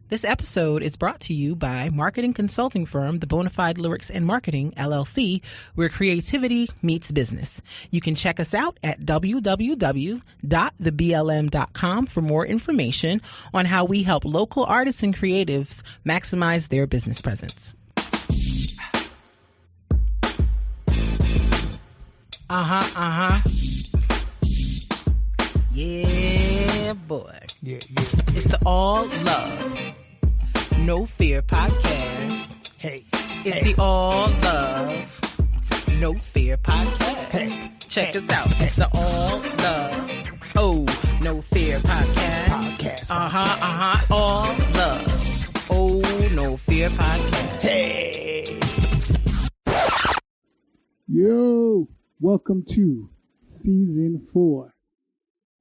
This episode is brought to you by marketing consulting firm The Bonafide Lyrics and Marketing, LLC, where creativity meets business. You can check us out at www.theblm.com for more information on how we help local artists and creatives maximize their business presence. Yeah, boy. Yeah. It's the All Love, No Fear podcast. Hey. It's the All Love, No Fear podcast. Hey. Check us out. It's the All Love, Oh, No Fear podcast. All Love, Oh, No Fear podcast. Hey. Yo, welcome to season 4.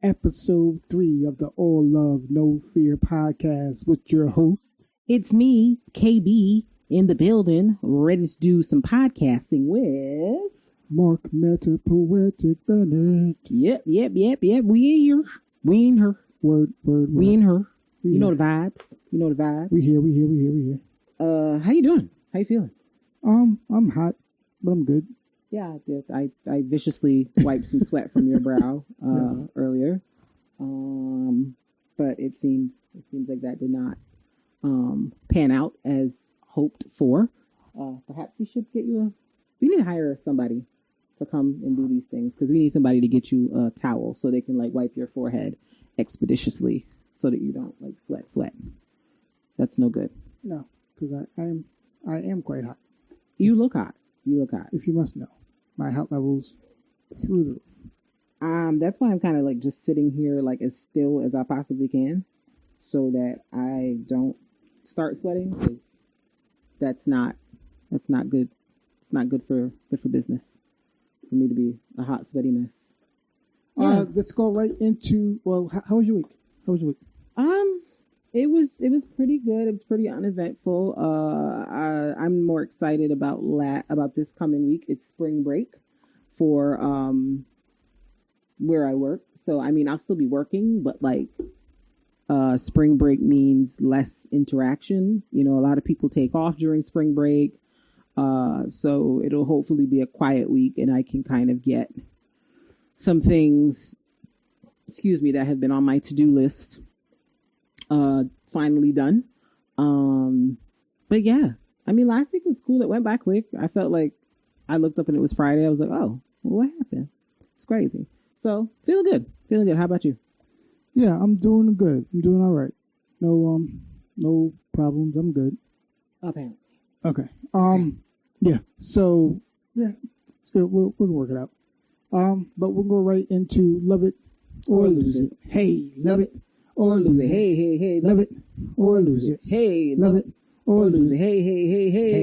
Episode 3 of the All Love, No Fear podcast with your host. It's me, KB, in the building, ready to do some podcasting with... Mark Meta Poetic Bennett. Yep. We in here. We in her. Word. We in her. You know the vibes. We here. How you doing? How you feeling? I'm hot, but I'm good. Yeah, I viciously wiped some sweat from your brow Yes. earlier. But it seems like that did not pan out as hoped for. Perhaps we should we need to hire somebody to come and do these things, because we need somebody to get you a towel so they can wipe your forehead expeditiously so that you don't sweat. That's no good. No, because I am quite hot. You look hot. If you must know, my hot levels through the roof. That's why I'm kind of just sitting here as still as I possibly can, so that I don't start sweating, because that's not good. It's not good for business for me to be a hot, sweaty mess. Yeah. Let's go right into, how was your week? It was pretty good. It was pretty uneventful. I'm more excited about this coming week. It's spring break for where I work. So I'll still be working, but spring break means less interaction. A lot of people take off during spring break. So it'll hopefully be a quiet week, and I can kind of get some things, that have been on my to-do list finally done. But yeah, last week was cool. It went by quick. I felt like I looked up and it was Friday. I was like, oh, well, what happened? It's crazy. So feeling good. How about you? Yeah, I'm doing good. I'm doing all right. No problems. I'm good. Okay. Yeah. So yeah, it's good. We'll work it out. But we'll go right into love it or lose it. Hey, love it or lose it. Hey, love it or lose it. Hey, love it or lose it. Hey. Hey.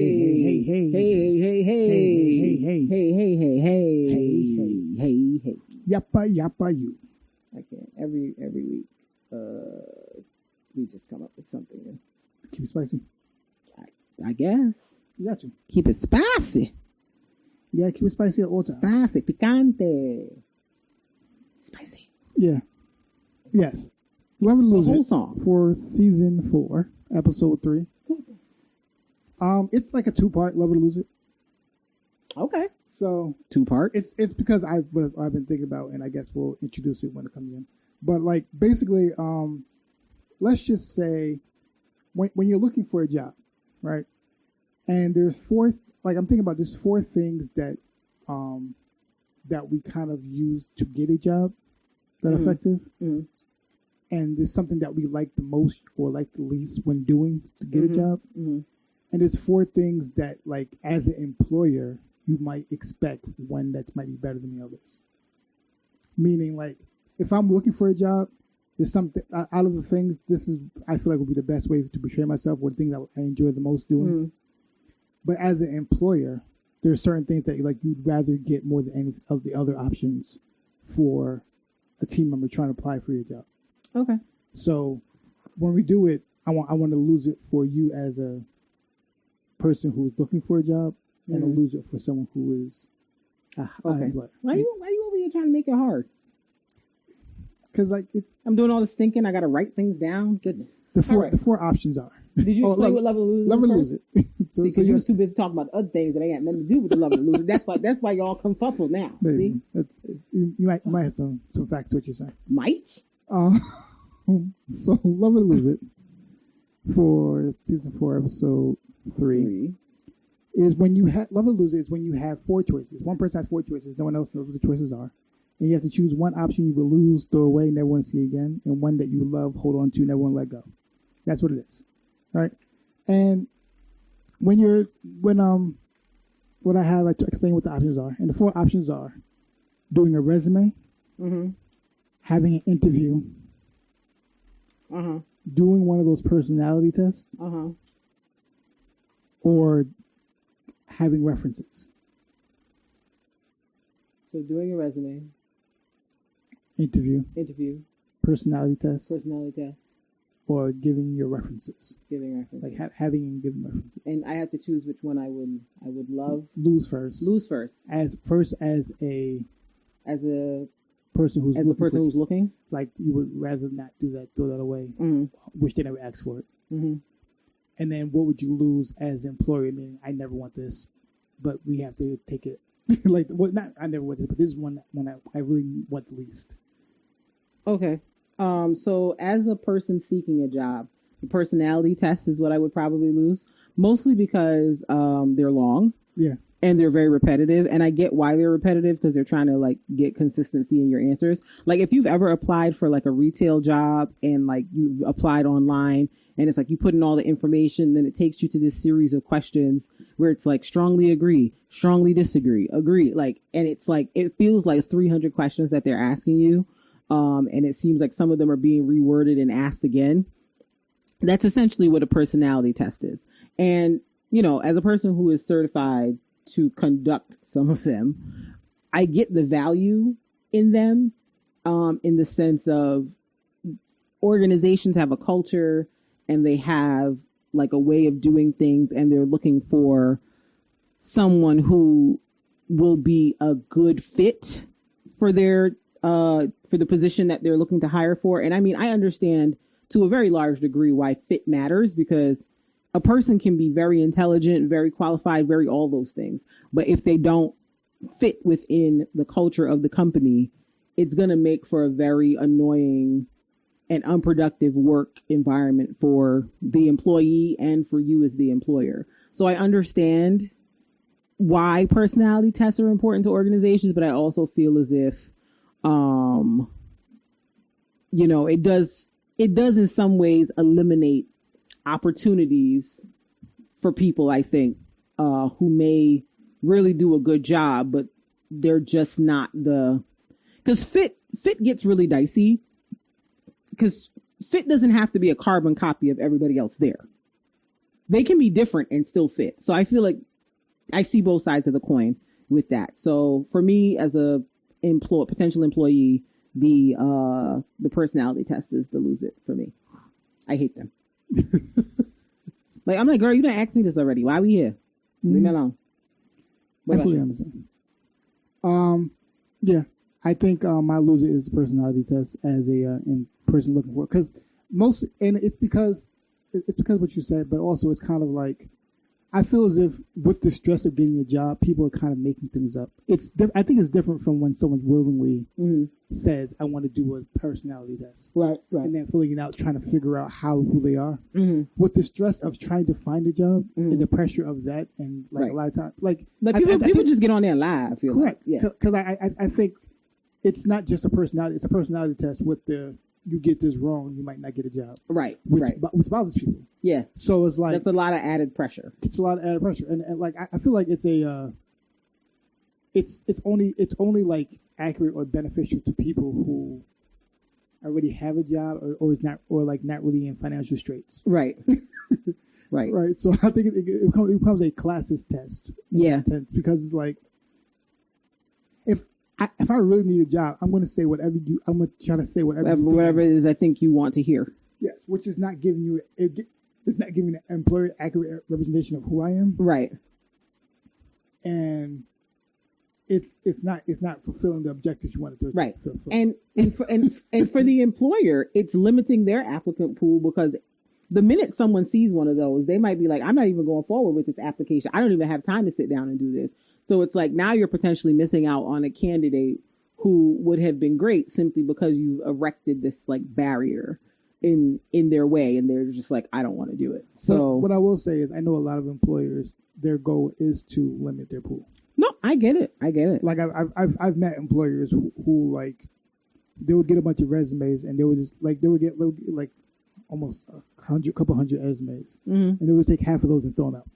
Yappa you. I can't. Every week, we just come up with something. Keep it spicy. I guess. You got you. Keep it spicy. Yeah, keep it spicy at all times. Spicy, picante. Spicy. Yeah. Yes. Love it or lose the whole it song for season 4, episode 3. It's like a 2-part Love it or lose it. Okay. So 2 parts. It's because I've been thinking about, and I guess we'll introduce it when it comes in. But basically, let's just say when you're looking for a job, right? And there's 4. I'm thinking about there's 4 things that we kind of use to get a job that are effective. Mm-hmm. And there's something that we like the most or like the least when doing to get a job. Mm-hmm. And there's 4 things that, as an employer, you might expect one that might be better than the others. Meaning, if I'm looking for a job, there's something out of the things. I feel like would be the best way to portray myself, or the things I enjoy the most doing. Mm-hmm. But as an employer, there's certain things that you'd rather get more than any of the other options for a team member trying to apply for your job. Okay. So when we do it, I want to lose it for you as a person who is looking for a job, and to lose it for someone who is okay. Why you over here trying to make it hard? because like I'm doing all this thinking. I got to write things down. Goodness. the four right. the four options are. Did you explain what love or lose? Love or lose it. so Because you you're too busy talking about other things that ain't got nothing to do with the love or lose it. That's why y'all confuffle now. maybe. See? You might have some facts to what you're saying. Might? So love or lose it for season 4, episode 3 is when you have love or lose it is when you have 4 choices. One person has 4 choices. No one else knows what the choices are. And you have to choose one option you will lose, throw away, never want to see again, and one that you love, hold on to, never want to let go. That's what it is, right? And when what I have, I explain what the options are, and the 4 options are: doing a resume, having an interview, doing one of those personality tests, or having references. So doing a resume, interview, personality test, or giving your references. Like having and giving references. And I have to choose which one I would love. Lose first. As a person who's looking. Like you would rather not do that, throw that away. Wish they never asked for it. And then what would you lose as an employer? Meaning, I never want this, but we have to take it. Like, well, not I never want this, but this is one I really want the least. Okay. So as a person seeking a job, the personality test is what I would probably lose, mostly because they're long. Yeah. And they're very repetitive. And I get why they're repetitive, because they're trying to like get consistency in your answers. Like if you've ever applied for like a retail job and like you applied online and it's like you put in all the information, then it takes you to this series of questions where it's like strongly agree, strongly disagree, agree. Like, and it's like, it feels like 300 questions that they're asking you. And it seems like some of them are being reworded and asked again. That's essentially what a personality test is. And, you know, as a person who is certified to conduct some of them, I get the value in them, in the sense of organizations have a culture and they have like a way of doing things, and they're looking for someone who will be a good fit for their for the position that they're looking to hire for. And I mean, I understand to a very large degree why fit matters, because a person can be very intelligent, very qualified, very all those things. But if they don't fit within the culture of the company, it's going to make for a very annoying and unproductive work environment for the employee and for you as the employer. So I understand why personality tests are important to organizations, but I also feel as if, you know, it does in some ways eliminate opportunities for people, I think, who may really do a good job, but they're just not because fit gets really dicey, because fit doesn't have to be a carbon copy of everybody else there. They can be different and still fit. So I feel like I see both sides of the coin with that. So for me as a potential employee, the personality test is the lose it for me. I hate them. Like, I'm like, girl, you done asked me this already. Why are we here? Leave me alone. I fully understand. Yeah, I think my loser is the personality test as a person looking for, because it's because what you said, but also it's kind of like, I feel as if with the stress of getting a job, people are kind of making things up. I think it's different from when someone willingly says, I want to do a personality test. Right. And then filling it out, trying to figure out who they are. With the stress of trying to find a job and the pressure of that, and like a lot of times, like people just get on there and lie, I feel correct. Like. Yeah. Because I think it's not just a personality, it's a personality test with you get this wrong, you might not get a job. Right. Which bothers people. Yeah. So it's like, that's a lot of added pressure. It's a lot of added pressure, and like I feel like it's only like accurate or beneficial to people who already have a job or is not, or like not really in financial straits. Right. Right. So I think it becomes a classist test. Yeah. Because it's like, if I really need a job, I'm going to say whatever I'm going to try to say whatever it is I think you want to hear. Yes, which is not giving you it's not giving the employer accurate representation of who I am. Right. And it's not fulfilling the objectives you wanted to Right. fulfill. And for the employer, it's limiting their applicant pool, because the minute someone sees one of those, they might be like, I'm not even going forward with this application. I don't even have time to sit down and do this. So it's like, now you're potentially missing out on a candidate who would have been great simply because you erected this like barrier in their way, and they're just like, I don't want to do it. So what I will say is, I know a lot of employers, their goal is to limit their pool. no, I get it. Like I've met employers who like, they would get a bunch of resumes, and they would get like almost a couple hundred resumes, Mm-hmm. and they would take half of those and throw them out.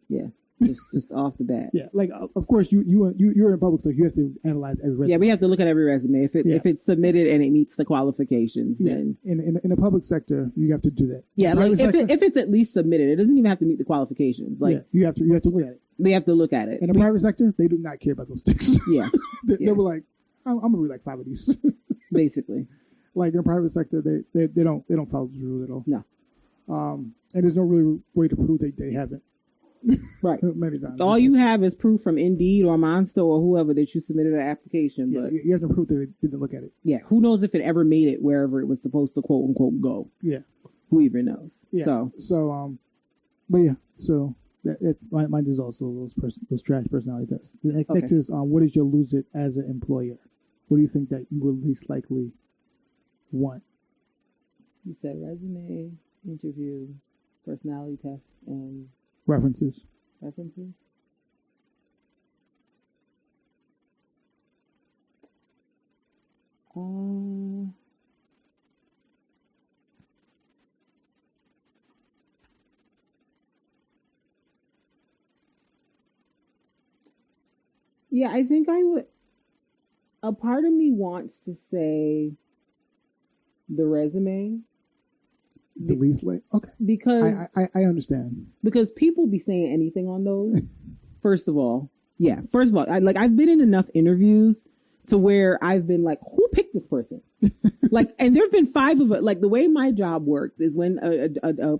Yeah, just off the bat. Yeah, like of course you're in public, so you have to analyze every resume. Yeah, we have to look at every resume. If it's submitted and it meets the qualifications, Yeah. then In the public sector, you have to do that. yeah, like Private sector, if it's at least submitted, it doesn't even have to meet the qualifications. Like yeah, you have to look at it. they have to look at it. In the private sector, they do not care about those things. Yeah, They were like, I'm gonna read like 5 of these. basically. Like in the private sector, they don't follow the rules at all. No. And there's no really way to prove they haven't. Right. Many times. All you have is proof from Indeed or Monster or whoever that you submitted an application. Yeah, But you have to prove that they didn't look at it. yeah, who knows if it ever made it wherever it was supposed to quote unquote go? Yeah. Who even knows? Yeah. So But yeah, so mine is also those trash personality tests. The next is what is your lose it as an employer? What do you think that you would least likely want? you said resume, interview, personality test, and References. references. Yeah, I think I would. A part of me wants to say the resume The least like okay. because I understand. because people be saying anything on those. First of all, I've been in enough interviews to where I've been like, who picked this person? Like, and there've been 5 of it. Like the way my job works is when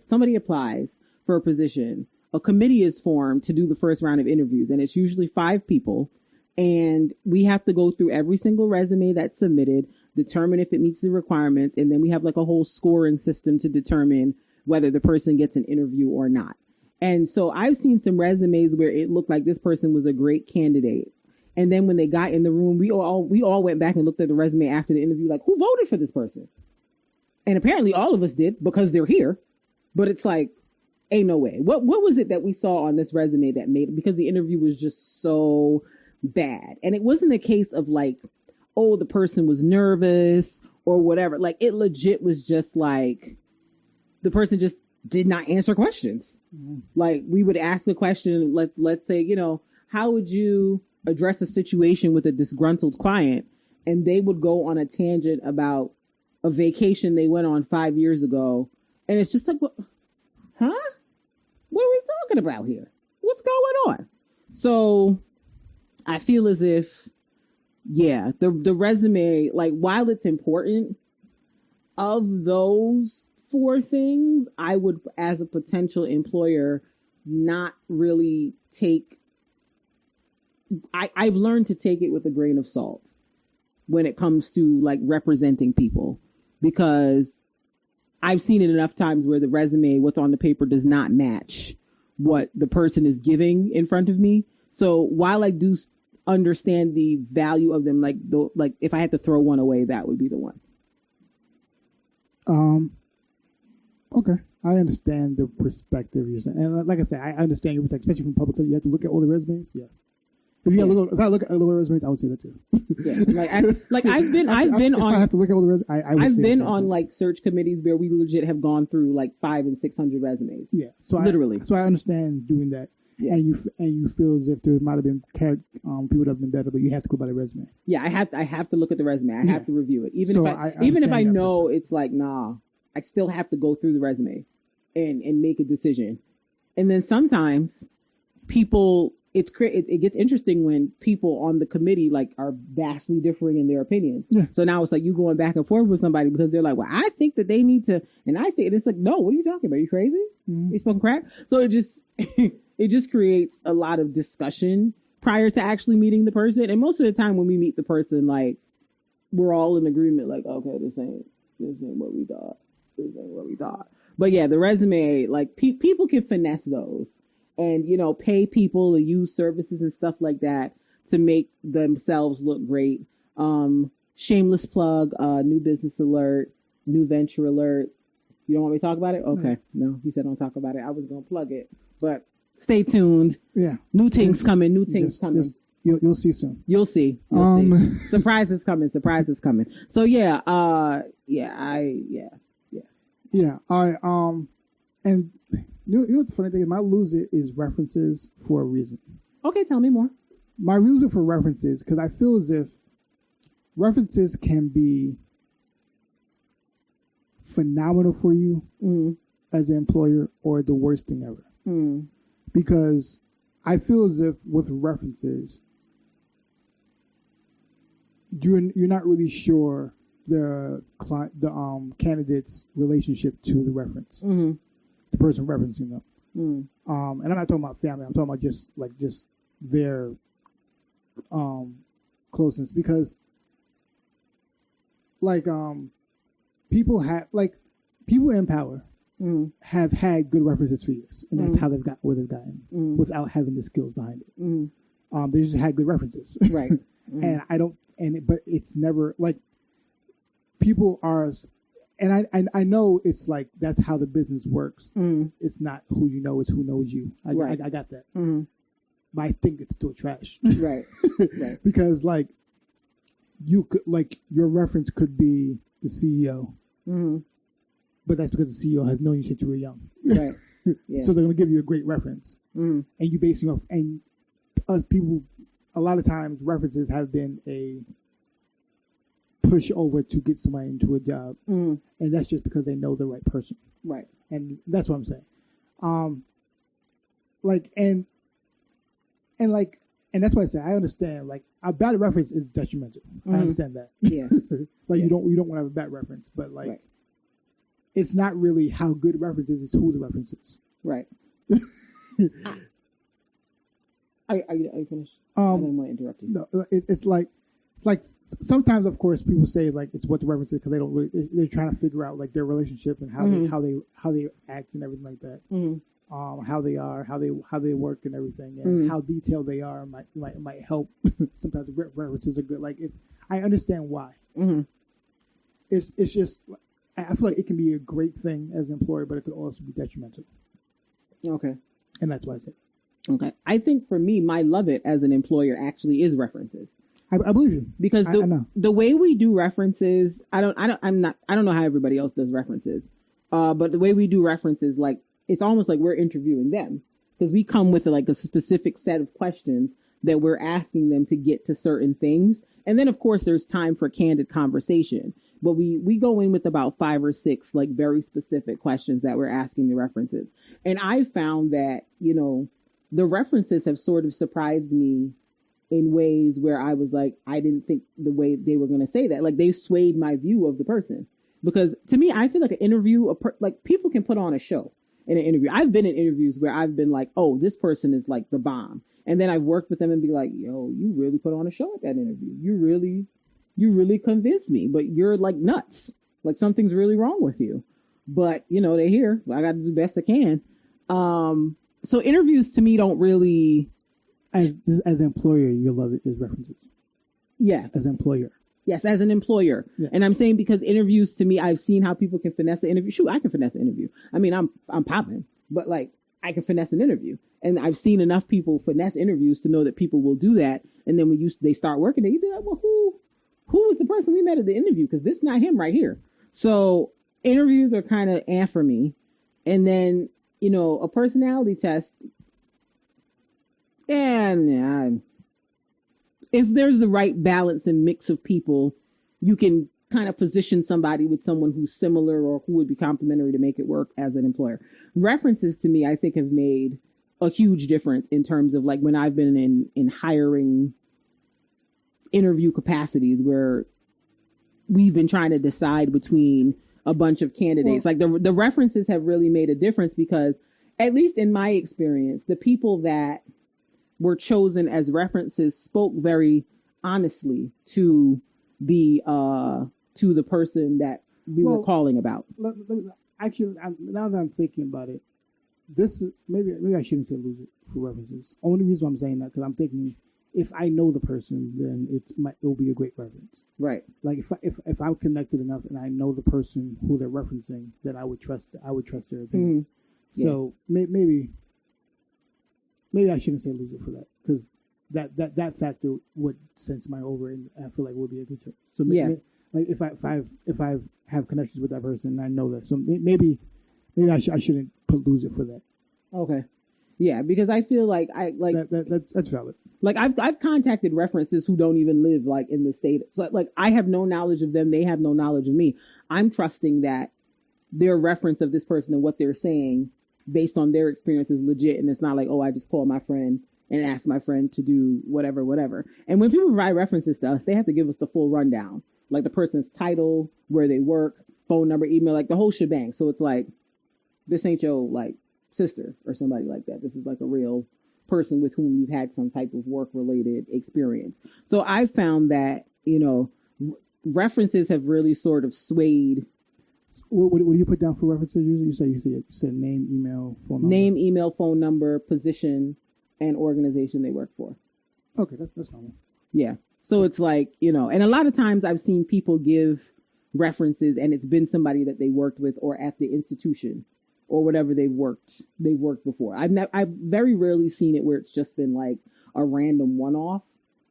somebody applies for a position, a committee is formed to do the first round of interviews, and it's usually 5 people. And we have to go through every single resume that's submitted, determine if it meets the requirements, and then we have like a whole scoring system to determine whether the person gets an interview or not. And so I've seen some resumes where it looked like this person was a great candidate. And then when they got in the room, we all went back and looked at the resume after the interview, like, who voted for this person? And apparently all of us did because they're here. But it's like, ain't no way. What was it that we saw on this resume that made it? Because the interview was just so bad. And it wasn't a case of like, oh, the person was nervous or whatever. Like, it legit was just like the person just did not answer questions. Mm-hmm. Like, we would ask a question, let's say, how would you address a situation with a disgruntled client? And they would go on a tangent about a vacation they went on 5 years ago. And it's just like, huh? What are we talking about here? What's going on? So I feel as if, yeah, the resume, like, while it's important, of those 4 things, I would, as a potential employer, not really take. I've learned to take it with a grain of salt when it comes to like representing people, because I've seen it enough times where the resume, what's on the paper, does not match what the person is giving in front of me. So while I do understand the value of them, like if I had to throw one away, that would be the one. Okay, I understand the perspective you're saying, and like I said, I understand your perspective, especially from public. So you have to look at all the resumes. Yeah, if I look at all the resumes, I would say that too. Yeah, I've been on. I have to look at all the resumes. I've been on like search committees where we legit have gone through like 500 and 600 resumes. Yeah, so literally. So I understand doing that. Yeah. And you feel as if there might have been people that have been better, but you have to go by the resume. Yeah, I have to look at the resume. I have to review it, even if I know it's like, nah, I still have to go through the resume and make a decision. And then sometimes people, it gets interesting when people on the committee like are vastly differing in their opinions. Yeah. So now it's like you going back and forth with somebody because they're like, well, I think that they need to, and I say it's like, no, what are you talking about? Are you crazy? Mm-hmm. You smoking crack? So it just it just creates a lot of discussion prior to actually meeting the person. And most of the time when we meet the person, like, we're all in agreement, like, okay, this ain't what we thought. This ain't what we thought. But yeah, the resume, like, people can finesse those and, you know, pay people to use services and stuff like that to make themselves look great. Shameless plug, new business alert, new venture alert. You don't want me to talk about it? Okay. No, he said don't talk about it. I was going to plug it, but stay tuned. Yeah. New things coming. You'll see soon. You'll see. Surprise is coming. So yeah. Yeah. All right. And you know what the funny thing is? My loser is references for a reason. Okay, tell me more. My reason for references, because I feel as if references can be phenomenal for you as an employer or the worst thing ever. Because I feel as if with references, you're not really sure the candidate's relationship to the reference, the person referencing them. And I'm not talking about family. I'm talking about just their closeness, because people in power have had good references for years, and that's how they've got where they've gotten without having the skills behind it. They just had good references, right? But it's never like people are, and I know it's like that's how the business works. It's not who you know, it's who knows you. I got that, but I think it's still trash, right? Because like you could, like, your reference could be the CEO. But that's because the CEO has known you since you were young. Right. Yeah. So they're going to give you a great reference. And you basing off, and us people, a lot of times references have been a push over to get somebody into a job. And that's just because they know the right person. Right. And that's what I'm saying. And that's why I say I understand, like, a bad reference is detrimental. I understand that. Yeah. You don't want to have a bad reference, but like, it's not really how good reference is, it's who the reference is. Right. Are you finished? I didn't want to interrupt you. No, it's like sometimes, of course, people say like it's what the reference is because they don't really, they're trying to figure out like their relationship and how they act and everything like that. How they are, how they work and everything, and how detailed they are might help. Sometimes the references are good. Like, I understand why. It's just, I feel like it can be a great thing as an employer, but it could also be detrimental. Okay. And that's why I said. Okay. I think for me, my love it as an employer actually is references. I believe you. Because the way we do references, I don't know how everybody else does references. But the way we do references, like, it's almost like we're interviewing them, because we come with like a specific set of questions that we're asking them to get to certain things. And then of course there's time for candid conversation, but we go in with about 5 or 6 like very specific questions that we're asking the references. And I found that, you know, the references have sort of surprised me in ways where I was like, I didn't think the way they were going to say that. Like, they swayed my view of the person, because to me, I feel like an interview, like, people can put on a show in an interview. I've been in interviews where I've been like, oh, this person is like the bomb. And then I've worked with them and be like, yo, you really put on a show at that interview. You really convinced me, but you're like nuts. Like, something's really wrong with you. But, you know, they're here. I got to do the best I can. So interviews to me don't really. As an employer, you love it as references. Yeah. As an employer. Yes, as an employer. Yes. And I'm saying because interviews, to me, I've seen how people can finesse an interview. Shoot, I can finesse an interview. I mean, I'm popping, but like, I can finesse an interview. And I've seen enough people finesse interviews to know that people will do that. And then when they start working there, you be like, well, who was the person we met at the interview? Because this is not him right here. So interviews are kind of for me. And then, you know, a personality test. And if there's the right balance and mix of people, you can kind of position somebody with someone who's similar or who would be complementary to make it work as an employer. References to me, I think, have made a huge difference in terms of like when I've been in hiring interview capacities where we've been trying to decide between a bunch of candidates. Like the references have really made a difference because, at least in my experience, the people that were chosen as references spoke very honestly to the person that we were calling about. Actually, now that I'm thinking about it, this is maybe I shouldn't say lose it for references. Only reason I'm saying that because I'm thinking if I know the person, then it'll be a great reference. Right. Like if I'm connected enough and I know the person who they're referencing, then I would trust their opinion. Mm-hmm. So maybe I shouldn't say lose it for that because that factor would sense my over and I feel like would be a good tip. So like if I have connections with that person, I know that. So maybe I shouldn't lose it for that. Okay. Yeah, because I feel like that's valid. Like I've contacted references who don't even live like in the state. So like I have no knowledge of them, they have no knowledge of me. I'm trusting that their reference of this person and what they're saying based on their experience is legit, and it's not like, oh, I just called my friend and asked my friend to do whatever. And when people provide references to us, they have to give us the full rundown, like the person's title, where they work, phone number, email, like the whole shebang. So it's like, this ain't your like sister or somebody like that. This is like a real person with whom you've had some type of work related experience. So I found that, references have really sort of swayed. What do you put down for references usually? You said name, email, phone number. Name, email, phone number, position, and organization they work for. Okay, that's normal. Yeah. So it's like, and a lot of times I've seen people give references and it's been somebody that they worked with or at the institution or whatever they've worked before. I've very rarely seen it where it's just been like a random one-off.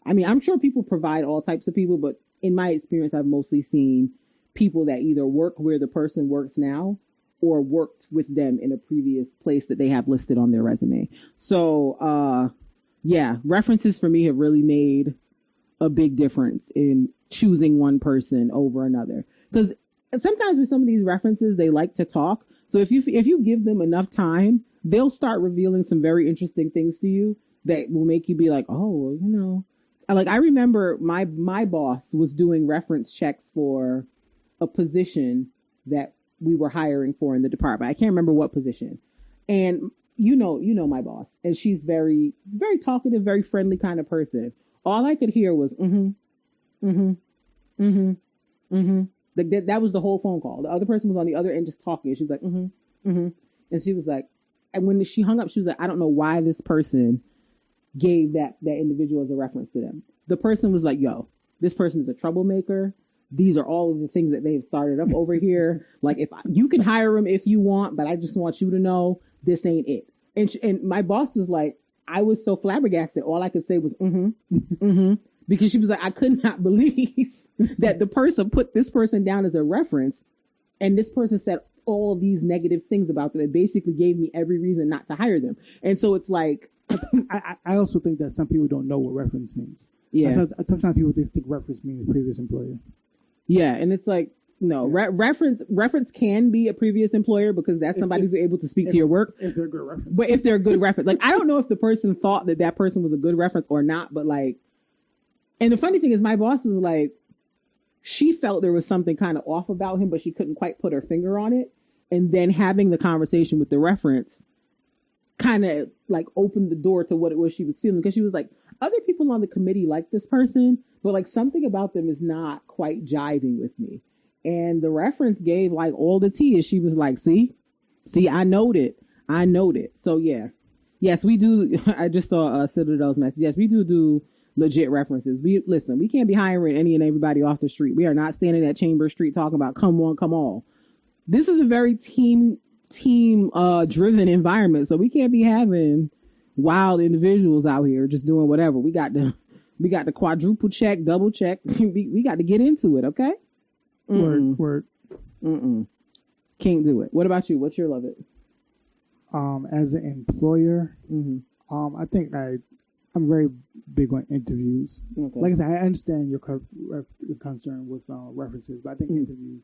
I mean, I'm sure people provide all types of people, but in my experience, I've mostly seen people that either work where the person works now or worked with them in a previous place that they have listed on their resume. So, references for me have really made a big difference in choosing one person over another. Because sometimes with some of these references, they like to talk. So if you give them enough time, they'll start revealing some very interesting things to you that will make you be like, oh, like I remember my boss was doing reference checks for a position that we were hiring for in the department. I can't remember what position. And you know my boss, and she's very, very talkative, very friendly kind of person. All I could hear was that was the whole phone call. The other person was on the other end just talking. She was like, and she was like, and when she hung up, she was like, I don't know why this person gave that individual as a reference to them. The person was like, yo, this person is a troublemaker. These are all of the things that they've started up over here. Like, you can hire him if you want, but I just want you to know this ain't it. And my boss was like, I was so flabbergasted. All I could say was, because she was like, I could not believe that the person put this person down as a reference. And this person said all these negative things about them. It basically gave me every reason not to hire them. And so it's like, I also think that some people don't know what reference means. Yeah. Sometimes people think reference means previous employer. Yeah. And it's like, no, reference can be a previous employer because that's somebody who's able to speak to your work. If they're a good reference. But if they're a good reference, like, I don't know if the person thought that person was a good reference or not, but like, and the funny thing is my boss was like, she felt there was something kind of off about him, but she couldn't quite put her finger on it. And then having the conversation with the reference kind of like opened the door to what it was she was feeling. Because she was like, other people on the committee like this person, but like something about them is not quite jiving with me. And the reference gave like all the tea. And she was like, see, I knowed it. So yeah. Yes, we do. I just saw Citadel's message. Yes, we do legit references. We can't be hiring any and everybody off the street. We are not standing at Chambers Street talking about come on, come all. This is a very team driven environment. So we can't be having wild individuals out here just doing whatever. We got to quadruple check, double check. we got to get into it. Okay. Word. Can't do it. What about you? What's your love it? As an employer, I think I'm very big on interviews. Okay. Like I said, I understand your concern with references, but I think interviews.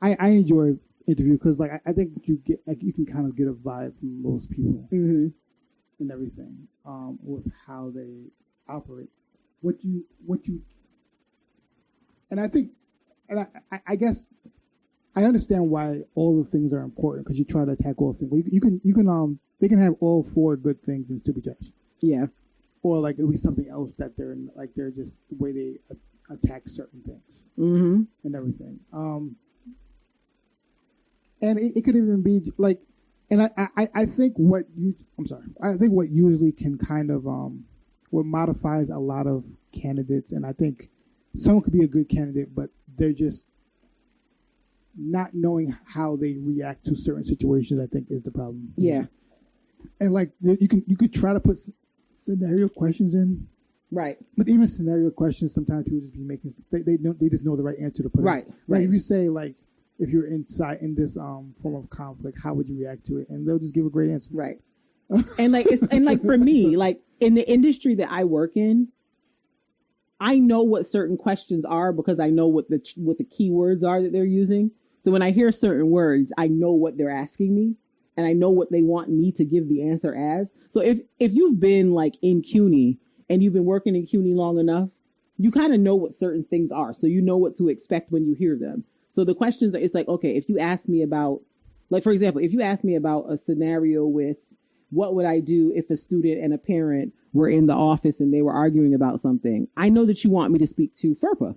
I enjoy interview because, like, I think you can kind of get a vibe from most people and everything with how they operate. What you, and I think, and I guess I understand why all the things are important because you try to attack all things. You can they can have all four good things and still be judged. Yeah. or like it'll be something else that they're just the way they attack certain things Mm-hmm. and everything. And it could even be like, and I think I think what usually can kind of what modifies a lot of candidates, and I think someone could be a good candidate, but they're just not knowing how they react to certain situations, I think is the problem. Yeah. And like you could try to put scenario questions in, Right. but even scenario questions, sometimes people just be making they just know the right answer to put. Right. In. Like Right. if you say like, if you're inside in this form of conflict, how would you react to it? And they'll just give a great answer. Right. And like for me, like in the industry that I work in, I know what certain questions are because I know what the keywords are that they're using. So when I hear certain words, I know what they're asking me, and I know what they want me to give the answer as. So if you've been like in CUNY and you've been working in CUNY long enough, you kind of know what certain things are. So you know what to expect when you hear them. So the questions, it's like, okay, if you ask me about, like, for example, if you ask me about a scenario with what would I do if a student and a parent were in the office and they were arguing about something, I know that you want me to speak to FERPA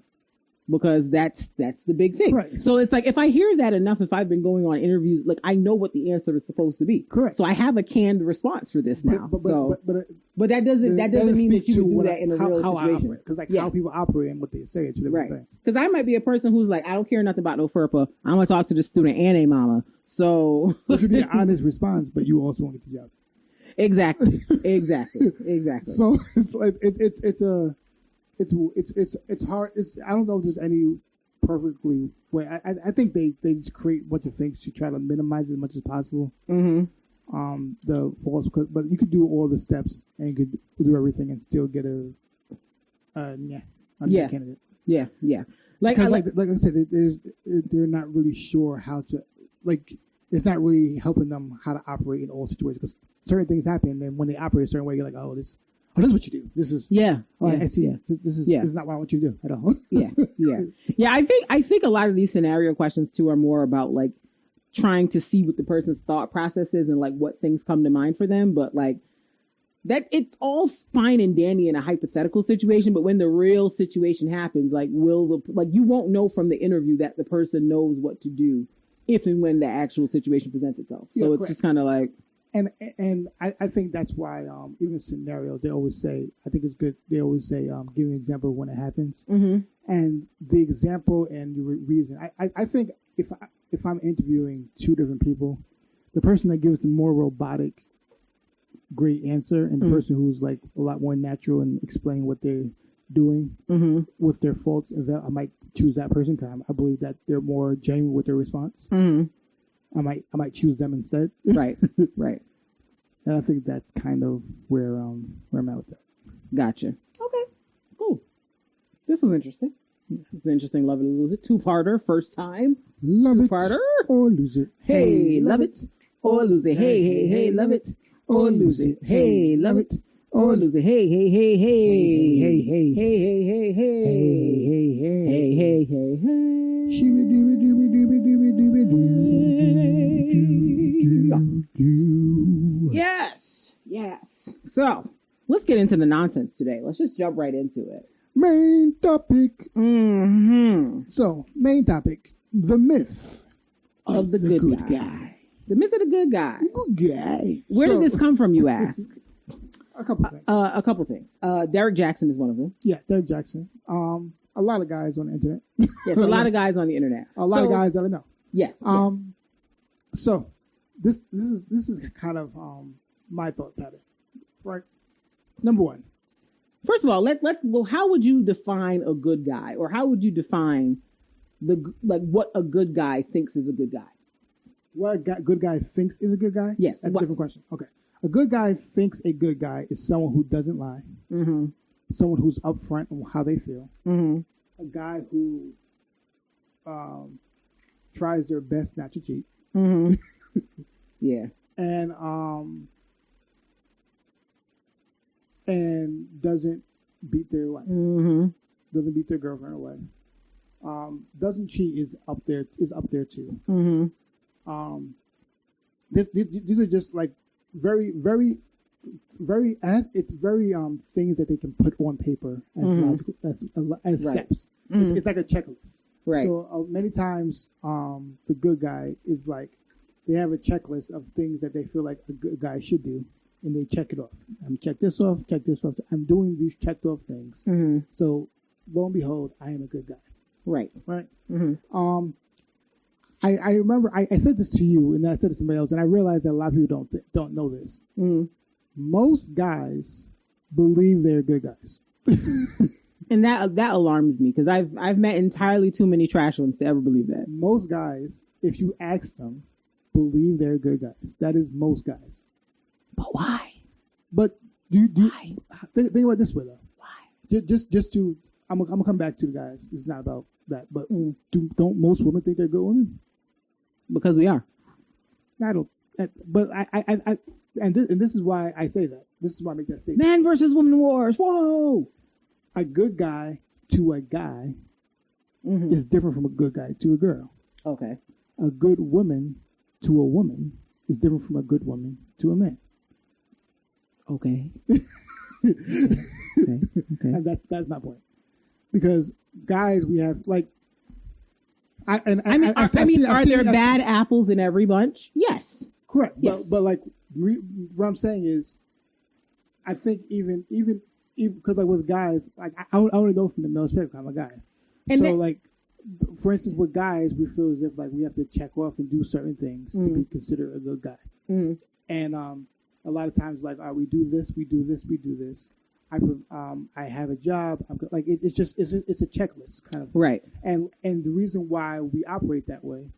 because that's the big thing. Right. So it's like, if I hear that enough, if I've been going on interviews, like I know what the answer is supposed to be. Correct. So I have a canned response for this now. But that doesn't mean that you would do that in a real situation. Because how people operate and what they say, it's a different thing. Because I might be a person who's like, I don't care nothing about no FERPA. I'm going to talk to the student and a mama. So which would be an honest response, but you also want to get the job. Exactly. So it's like it's hard. I don't know if there's any perfectly way. I think they just create a bunch of things to try to minimize as much as possible. Mm-hmm. The false, but you could do all the steps and you could do everything and still get a candidate. Yeah. Like I said, they're not really sure how to It's not really helping them how to operate in all situations because certain things happen, and when they operate a certain way, you're like, this is what you do. This is I see. Yeah. This is not what I want you to do at all. Yeah. I think a lot of these scenario questions too are more about like trying to see what the person's thought process is and like what things come to mind for them, but like that it's all fine and dandy in a hypothetical situation, but when the real situation happens, like you won't know from the interview that the person knows what to do if and when the actual situation presents itself. So it's just kind of like. And I think that's why even scenarios, they always say, I think it's good, they always say, give an example of when it happens. Mm-hmm. And the example and the reason. I think if I'm interviewing two different people, the person that gives the more robotic, great answer, and the person who's like a lot more natural and explaining what they're doing with their faults, I might choose that person because I believe that they're more genuine with their response. Mm-hmm. I might choose them instead. Right. And I think that's kind of where I'm at with that. Gotcha. Okay. Cool. This was interesting. This is interesting. Love it or lose it. Two-parter. First time. Love Two-parter. it or lose it. Hey, love it or lose it. Hey, love it or lose it. Hey, love it or lose it. Hey. Yes. So let's get into the nonsense today. Let's just jump right into it. Main topic. Mm-hmm. So, main topic: the myth of the good guy. The myth of the good guy. Good guy. Where did this come from, you ask? A couple things. Derek Jackson is one of them. Yeah, Derek Jackson. A lot of guys on the internet. Yes, a lot of guys on the internet. A lot of guys that I know. Yes. So this is kind of my thought pattern, right? Number one. First of all, how would you define a good guy, or how would you define what a good guy thinks is a good guy? What a good guy thinks is a good guy? Yes. That's a different question. Okay. A good guy thinks a good guy is someone who doesn't lie. Mm-hmm. Someone who's upfront on how they feel. Mm-hmm. A guy who tries their best not to cheat. Mm-hmm. Yeah. And doesn't beat their wife. Mm-hmm. Doesn't beat their girlfriend away. Doesn't cheat is up there too. Mm-hmm. These are just like very, very it's very things that they can put on paper as Right. steps. It's like a checklist. Right. So many times, the good guy is like they have a checklist of things that they feel like a good guy should do, and they check it off. I'm check this off, check this off. I'm doing these checked off things. Mm-hmm. So lo and behold, I am a good guy. Right. Right. Mm-hmm. I remember I said this to you, and I said to somebody else, and I realized that a lot of people don't know this. Mm-hmm. Most guys believe they're good guys. And that alarms me because I've met entirely too many trash ones to ever believe that. Most guys, if you ask them, believe they're good guys. That is most guys. But why? But do Why? think about it this way though. Why? Just to I'm gonna come back to the guys. It's not about that, but don't most women think they're good women? Because we are. I don't. But I and this is why I say that. This is why I make that statement. Man versus woman wars. Whoa. A good guy to a guy Mm-hmm. is different from a good guy to a girl. Okay. A good woman to a woman is different from a good woman to a man. Okay. Okay. Okay. And that's my point. Because guys, we have like, are there bad apples in every bunch? Yes. Correct. Yes. But like, what I'm saying is, I think even because like with guys, like I only know from the male spectrum, I'm a guy. And so like, for instance, with guys, we feel as if like we have to check off and do certain things to be considered a good guy. Mm-hmm. And a lot of times, like, we do this, we do this, we do this. I have a job. Like it's a checklist kind of thing. Right. And the reason why we operate that way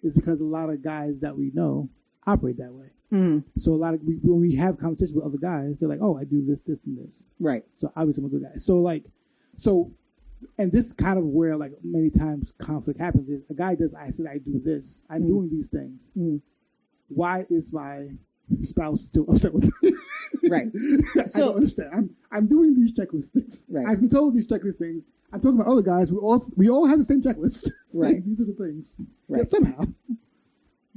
is because a lot of guys that we know operate that way. Mm-hmm. So a lot of when we have conversations with other guys, they're like, "Oh, I do this, this, and this." Right. So obviously, I'm a good guy. So, and this is kind of where like many times conflict happens. Is a guy does, I said I do this, I'm doing these things. Mm-hmm. Why is my spouse still upset with me? Right. I don't understand. I'm doing these checklist things. Right. I've been told these checklist things. I'm talking about other guys. We all have the same checklist. Right. These are the things. Right. Yet somehow,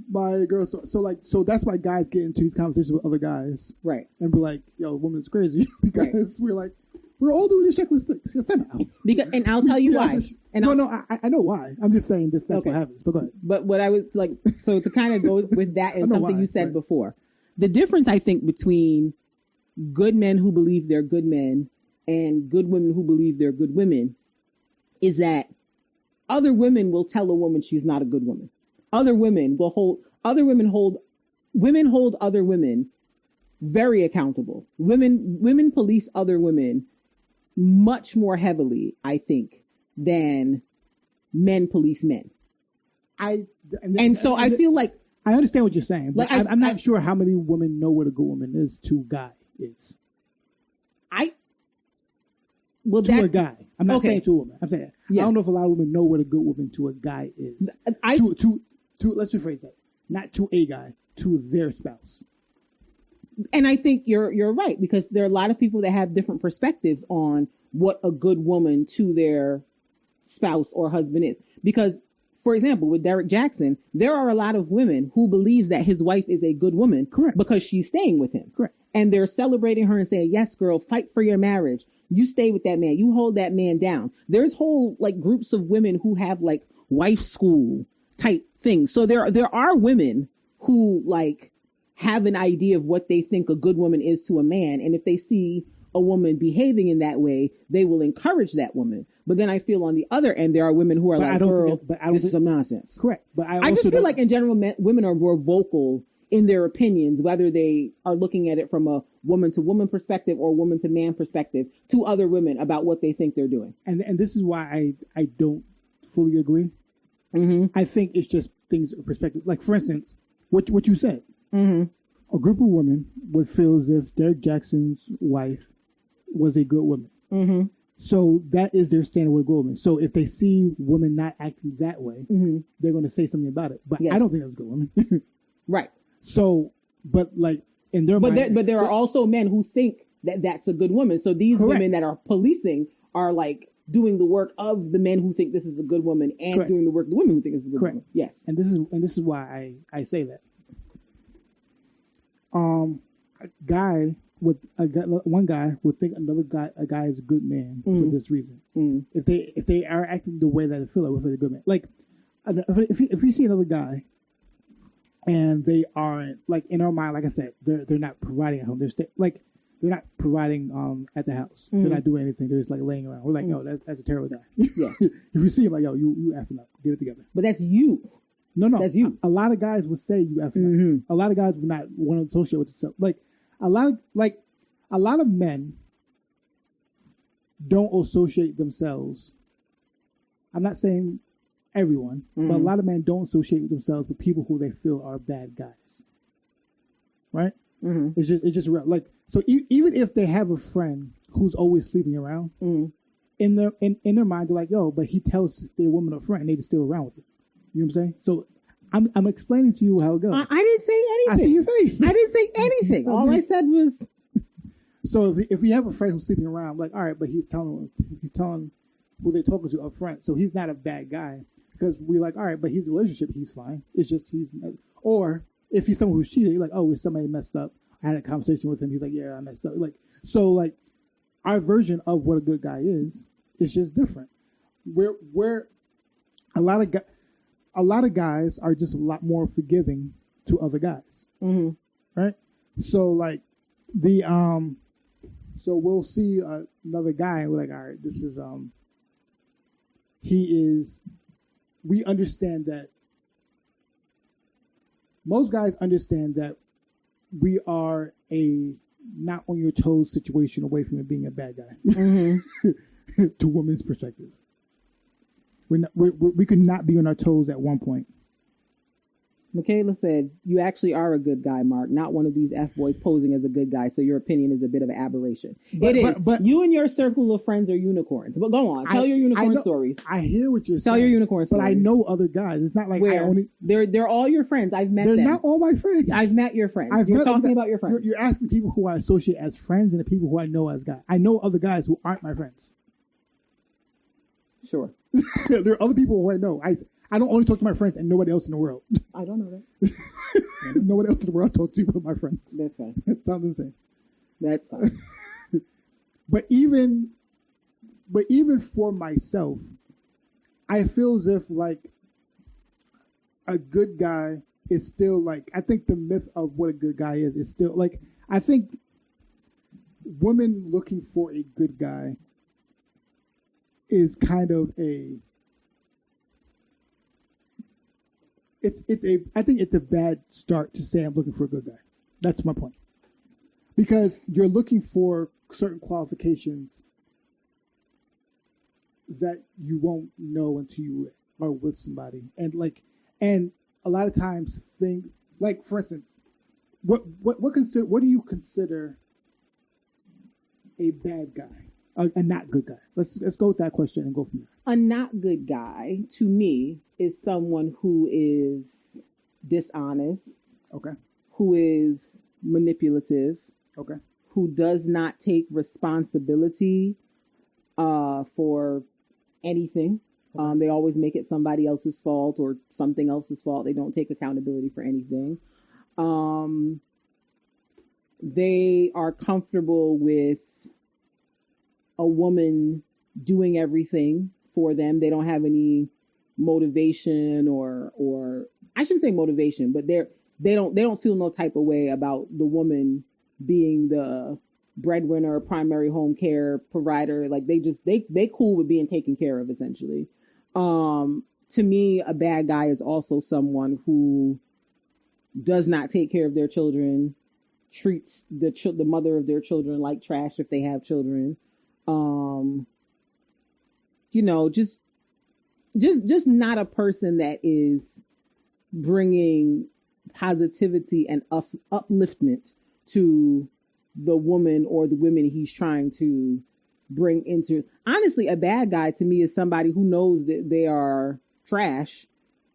my girl. So that's why guys get into these conversations with other guys. Right. And be like, "Yo, woman's crazy," because we're all doing these checklist things. Yet somehow. And I'll tell you why. And I know why. I'm just saying that's what happens. But go ahead. But what I was like, so to kind of go with that and something you said before, the difference I think between good men who believe they're good men and good women who believe they're good women is that other women will tell a woman she's not a good woman. Women hold other women very accountable. Women police other women much more heavily, I think, than men police men. I feel like I understand what you're saying, but like I'm not sure how many women know what a good woman is to a guy is. A guy. I'm not saying to a woman. I'm saying I don't know if a lot of women know what a good woman to a guy is. To let's rephrase that. Not to a guy, to their spouse. And I think you're right, because there are a lot of people that have different perspectives on what a good woman to their spouse or husband is. Because, for example, with Derek Jackson, there are a lot of women who believes that his wife is a good woman. Correct. Because she's staying with him. Correct. And they're celebrating her and saying, "Yes, girl, fight for your marriage. You stay with that man. You hold that man down." There's whole like groups of women who have like wife school type things. So there are women who like have an idea of what they think a good woman is to a man. And if they see a woman behaving in that way, they will encourage that woman. But then I feel on the other end, there are women who are this is some nonsense. Correct. But I just feel like in general, women are more vocal in their opinions, whether they are looking at it from a woman to woman perspective or woman to man perspective to other women about what they think they're doing. And this is why I don't fully agree. Mm-hmm. I think it's just things of perspective. Like, for instance, what you said. Mm-hmm. A group of women would feel as if Derek Jackson's wife was a good woman. Mm-hmm. So that is their standard with a good woman. So if they see women not acting that way, they're going to say something about it. But I don't think that's a good woman. Right. So, but like in their mind, but there are also men who think that that's a good woman. So these women that are policing are like doing the work of the men who think this is a good woman and doing the work of the women who think this is a good woman. Yes. And this is why I say that. one guy would think a guy is a good man for this reason. If they are acting the way that they feel like they're a good man, like if you see another guy and they aren't, like, in our mind, like I said, they're not providing at home. They're not providing at the house. They're not doing anything. They're just like laying around. We're like, yo, that's a terrible guy. Yes. If you see him, like, yo, you effing up. Get it together. But that's you. No, that's you. A lot of guys would say you effing up. A lot of guys would not want to associate with themselves. Like a lot of men don't associate themselves. I'm not saying everyone, but a lot of men don't associate themselves with people who they feel are bad guys. Right? Mm-hmm. It's just real. Like, so even if they have a friend who's always sleeping around, in their mind they're like, yo, but he tells their woman or friend they just still around with it. You know what I'm saying? So I'm explaining to you how it goes. I didn't say anything. I see your face. I didn't say anything. All I said was. So if you have a friend who's sleeping around, like, all right, but he's telling who they're talking to up front, so he's not a bad guy, because we're like, all right, but his relationship, he's fine. It's just or if he's someone who's cheated, you're like, oh, somebody messed up. I had a conversation with him. He's like, yeah, I messed up. Like, so, like, our version of what a good guy is just different. We're a lot of guys are just a lot more forgiving to other guys, right? So, like, so we'll see another guy and we're like, all right, this is we understand that. Most guys understand that we are a not on your toes situation away from it being a bad guy. To women's perspective, we could not be on our toes at one point. Michaela said, you actually are a good guy, Mark, not one of these F-boys posing as a good guy, so your opinion is a bit of an aberration. But you and your circle of friends are unicorns. But go on. Tell your unicorn stories. I hear what you're saying. Tell your unicorn stories. But I know other guys. It's not like I only... They're all your friends. I've met them. They're not all my friends. I've met your friends. You're talking about your friends. You're asking people who I associate as friends and the people who I know as guys. I know other guys who aren't my friends. Sure. There are other people who I know. I don't only talk to my friends and nobody else in the world. I don't know that. Nobody else in the world I talk to but my friends. That's fine. It sounds insane. That's fine. But even for myself, I feel as if, like, a good guy is still, like, I think the myth of what a good guy is still, like, I think women looking for a good guy is kind of I think it's a bad start to say I'm looking for a good guy. That's my point. Because you're looking for certain qualifications that you won't know until you are with somebody. And a lot of times things, like, for instance, what do you consider a bad guy? A not good guy. Let's go with that question and go from there. A not good guy, to me, is someone who is dishonest. Okay. Who is manipulative. Okay. Who does not take responsibility for anything. Okay. They always make it somebody else's fault or something else's fault. They don't take accountability for anything. They are comfortable with a woman doing everything for them. They don't have any motivation or I shouldn't say motivation, but they don't feel no type of way about the woman being the breadwinner, primary home care provider. Like, they cool with being taken care of, essentially. To me, a bad guy is also someone who does not take care of their children, treats the mother of their children like trash if they have children. Just not a person that is bringing positivity and upliftment to the woman or the women he's trying to bring into. Honestly, a bad guy to me is somebody who knows that they are trash.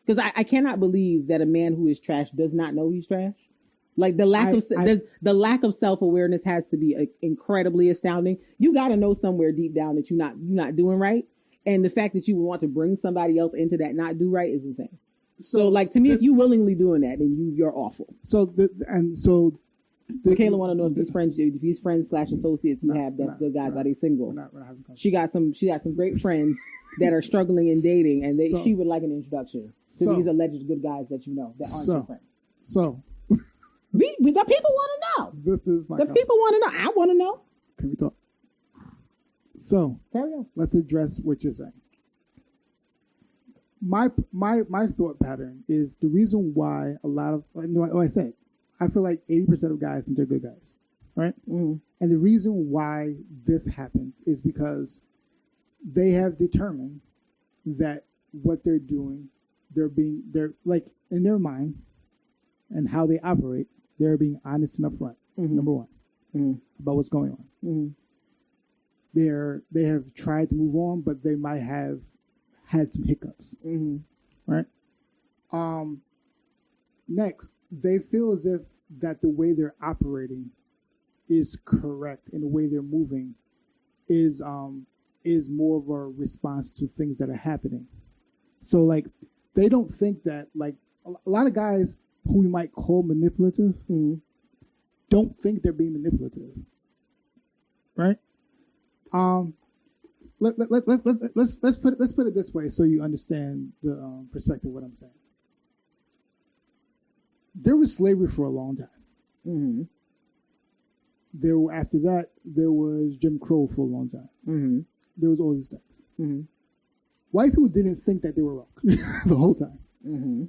Because I cannot believe that a man who is trash does not know he's trash. Like, the lack of self-awareness has to be incredibly astounding. You got to know somewhere deep down that you're not doing right. And the fact that you would want to bring somebody else into that not do right is insane. So like, to me, if you willingly doing that, then you're awful. So Michaela want to know if these friends / associates you have that's good guys, are they single? We're not having She got some great friends that are struggling in dating, and she would like an introduction to these alleged good guys that you know that aren't your friends. So the people want to know. This is my people want to know. I want to know. Can we talk? So carry on. Let's address what you're saying. My thought pattern is the reason why a lot of like I said, I feel like 80% of guys think they're good guys, right? Mm-hmm. And the reason why this happens is because they have determined that what they're doing, they're like in their mind and how they operate, they're being honest and upfront. Mm-hmm. Number one, about what's going on. Mm-hmm. They have tried to move on, but they might have had some hiccups, right? Next, they feel as if that the way they're operating is correct and the way they're moving is more of a response to things that are happening. So like they don't think that like a lot of guys who we might call manipulative don't think they're being manipulative, right? Let's put it this way so you understand the perspective of what I'm saying. There was slavery for a long time. Mm-hmm. After that, there was Jim Crow for a long time. Mm-hmm. There was all these things. Mm-hmm. White people didn't think that they were wrong the whole time. Mm-hmm.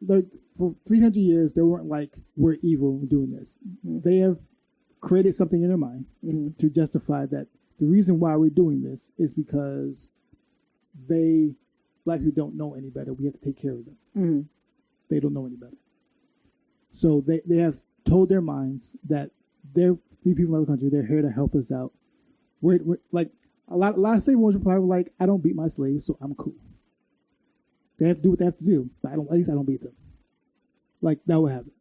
Like for 300 years, they weren't like, we're evil doing this. Mm-hmm. They have created something in their mind to justify that the reason why we're doing this is because black people don't know any better. We have to take care of them. Mm-hmm. They don't know any better. So they have told their minds that they're free people in the country. They're here to help us out. We're like a lot of slave owners probably like, I don't beat my slaves, so I'm cool. They have to do what they have to do, but at least I don't beat them. Like that would happen.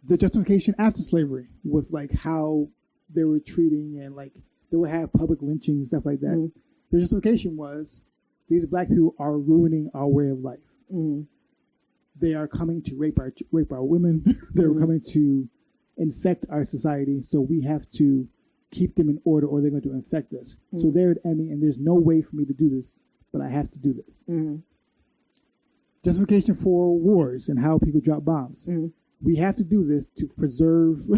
The justification after slavery was like how they were treating and like they would have public lynchings and stuff like that. Mm-hmm. The justification was these black people are ruining our way of life. Mm-hmm. They are coming to rape our women. They're coming to infect our society. So we have to keep them in order or they're going to infect us. Mm-hmm. So they're at me and there's no way for me to do this, but I have to do this. Mm-hmm. Justification for wars and how people drop bombs. Mm-hmm. We have to do this to preserve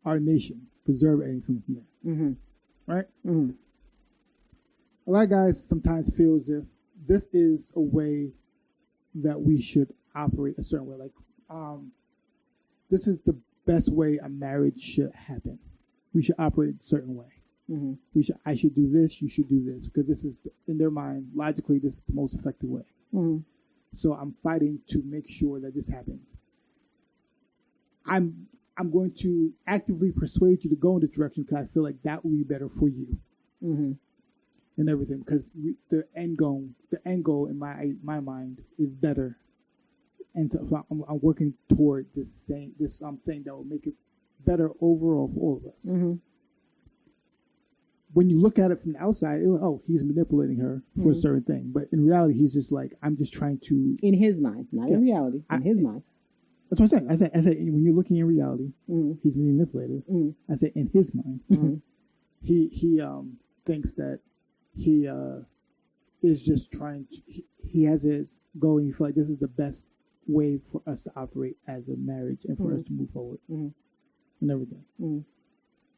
our nation, preserve anything from there. Mm-hmm. Right? Mm-hmm. A lot of guys sometimes feel as if this is a way that we should operate a certain way. Like, this is the best way a marriage should happen. We should operate a certain way. Mm-hmm. I should do this, you should do this, because this is, in their mind, logically, this is the most effective way. Mm-hmm. So I'm fighting to make sure that this happens. I'm going to actively persuade you to go in this direction because I feel like that will be better for you. Mm-hmm. And everything, because the end goal in my mind is better, and so I'm working toward this thing that will make it better overall for all of us. Mm-hmm. When you look at it from the outside, he's manipulating her for a certain thing, but in reality, he's just like, I'm just trying to. In his mind, not in reality. In his mind. That's what I'm saying. I said when you're looking in reality, he's manipulative. I said in his mind, he thinks that. He is just trying to. He has his goal, and he feels like this is the best way for us to operate as a marriage and for us to move forward and everything. Mm-hmm.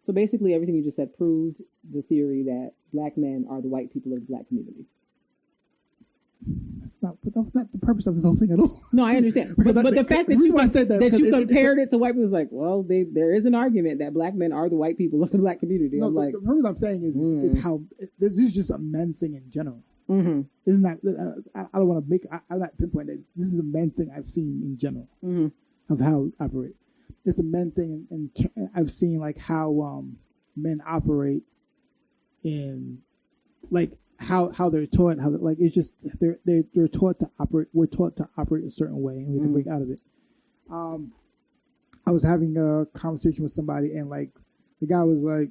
So basically, everything you just said proved the theory that black men are the white people of the black community. That's not the purpose of this whole thing at all. No, I understand. but the fact that you compared it to white people is like, well, there is an argument that black men are the white people of the black community. No, the purpose I'm saying is how this is just a men thing in general. Mm-hmm. This is not. I don't want to make. I'm not pinpointing it. This is a men thing I've seen in general of how I operate. It's a men thing, and I've seen like how men operate in like. How they're taught, like it's just they're taught to operate. We're taught to operate a certain way, and we can break out of it. I was having a conversation with somebody, and like the guy was like,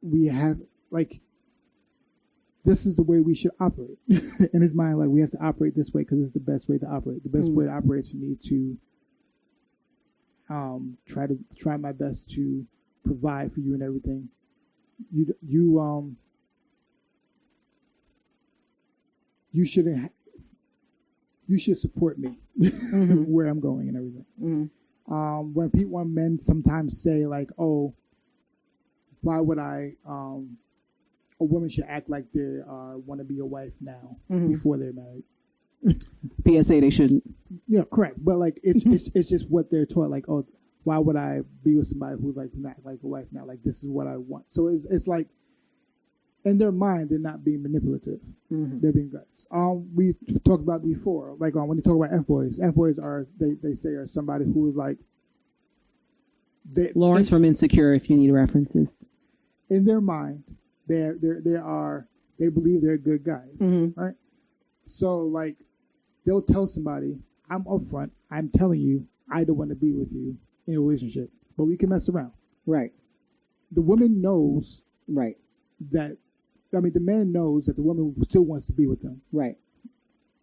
"We have like this is the way we should operate." In his mind, like we have to operate this way because it's the best way to operate. The best way to operate is for me to try my best to provide for you and everything. You should support me where I'm going and everything. Mm-hmm. When men sometimes say like, oh, why would a woman should act like they want to be a wife now before they're married. PSA, they shouldn't. Yeah, correct. But like it's just what they're taught. Like, oh, why would I be with somebody who's like not like a wife now? Like, this is what I want. So it's like in their mind they're not being manipulative. They're being guys. We talked about before, like when you talk about F-boys are they say are somebody who is like Lawrence from Insecure, if you need references. In their mind, they believe they're good guys, right? So like they'll tell somebody, I'm upfront, I'm telling you, I don't want to be with you in a relationship, but we can mess around. Right. The woman knows right that, I mean, the man knows that the woman still wants to be with him. Right.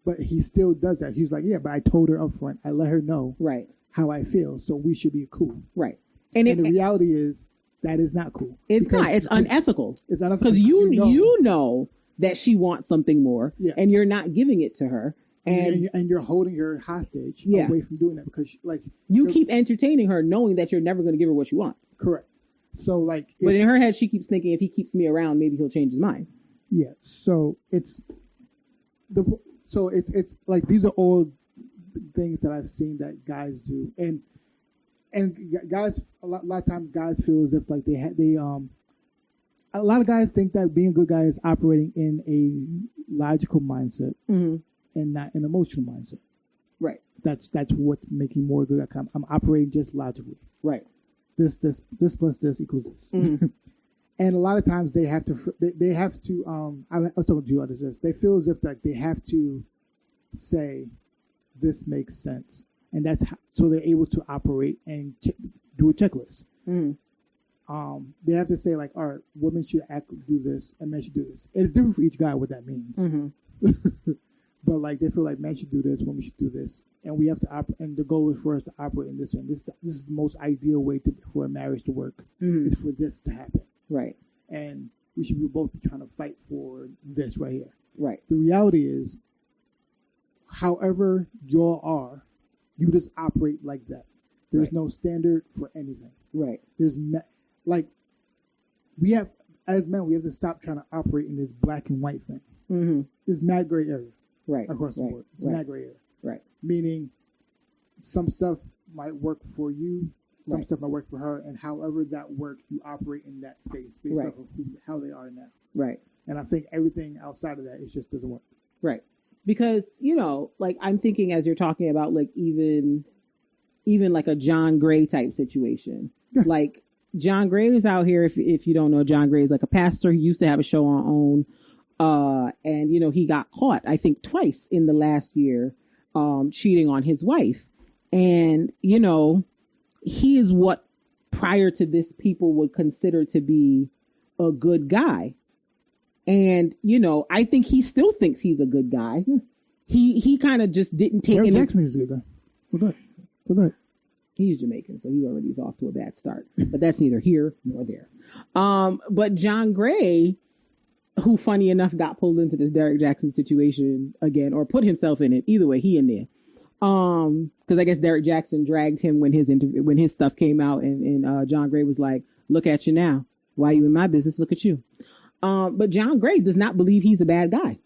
But he still does that. He's like, yeah, but I told her upfront, I let her know right how I feel, so we should be cool. Right. And the reality is that is not cool. It's not. It's unethical. It's unethical. Because you know that she wants something more, and you're not giving it to her. And you're holding her hostage away from doing that because you keep entertaining her knowing that you're never going to give her what she wants. Correct. So but in her head, she keeps thinking if he keeps me around, maybe he'll change his mind. Yeah. So it's like these are all things that I've seen that guys do, and guys a lot of times guys feel as if like a lot of guys think that being a good guy is operating in a logical mindset and not an emotional mindset. Right. That's what's making more good. I'm operating just logically. Right. This plus this equals this. And a lot of times they have to. I was talking to you about this. They feel as if like they have to say, "This makes sense," and that's so they're able to operate and do a checklist. They have to say like, "All right, women should do this, and men should do this." It's different for each guy what that means. But like they feel like men should do this, women should do this, and we have to and the goal is for us to operate in this way. This is the most ideal way for a marriage to work. Is for this to happen. Right. And we should both be trying to fight for this right here. Right. The reality is, however y'all are, you just operate like that. There's no standard for anything. Right. There's we have, as men, we have to stop trying to operate in this black and white thing. There's mad gray area. Right. Across the board. It's mad gray area. Right. Meaning some stuff might work for you, some stuff might work for her, and however that works, you operate in that space based off of how they are now. Right. And I think everything outside of that, it just doesn't work. Right. Because, like I'm thinking as you're talking about like even like a John Gray type situation. Like John Gray is out here, if you don't know, John Gray is like a pastor. He used to have a show on OWN. And he got caught, I think twice in the last year, cheating on his wife. And, he is what prior to this people would consider to be a good guy. And, I think he still thinks he's a good guy. He kind of just didn't take Derek Jackson is a good guy. Good. He's Jamaican, so he already is off to a bad start. But that's neither here nor there. But John Gray, who funny enough got pulled into this Derek Jackson situation again, or put himself in it. Either way, he in there. Because I guess Derek Jackson dragged him when his stuff came out, and John Gray was like, "Look at you now. Why you in my business? Look at you." But John Gray does not believe he's a bad guy.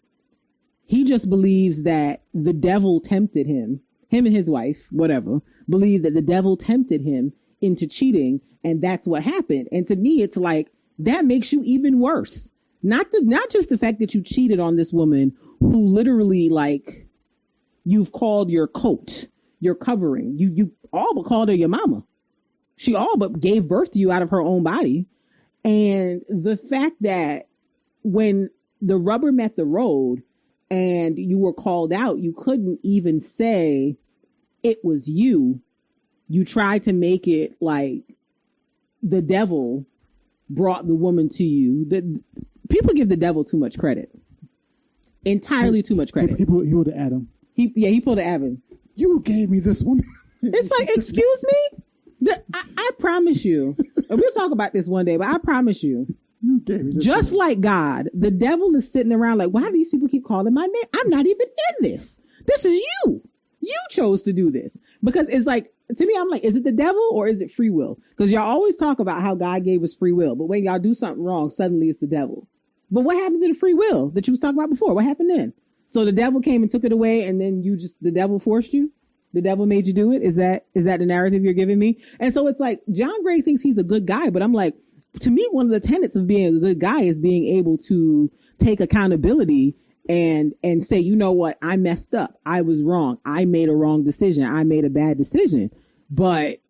He just believes that the devil tempted him and his wife, whatever, believe that the devil tempted him into cheating, and that's what happened. And to me, it's like that makes you even worse. Not just the fact that you cheated on this woman who literally like you've called your coat, your covering. You all but called her your mama. She all but gave birth to you out of her own body. And the fact that when the rubber met the road and you were called out, you couldn't even say it was you. You tried to make it like the devil brought the woman to you. People give the devil too much credit. Entirely too much credit. He pulled an Adam. He pulled an Adam. You gave me this woman. It's like, excuse me? I promise you, and we'll talk about this one day, but I promise you, just like God, the devil is sitting around like, why do these people keep calling my name? I'm not even in this. This is you. You chose to do this. Because it's like, to me, I'm like, is it the devil or is it free will? Because y'all always talk about how God gave us free will, but when y'all do something wrong, suddenly it's the devil. But what happened to the free will that you was talking about before? What happened then? So the devil came and took it away, and then the devil forced you? The devil made you do it? Is that the narrative you're giving me? And so it's like, John Gray thinks he's a good guy, but I'm like, to me, one of the tenets of being a good guy is being able to take accountability and say, you know what, I messed up. I was wrong. I made a wrong decision. I made a bad decision. But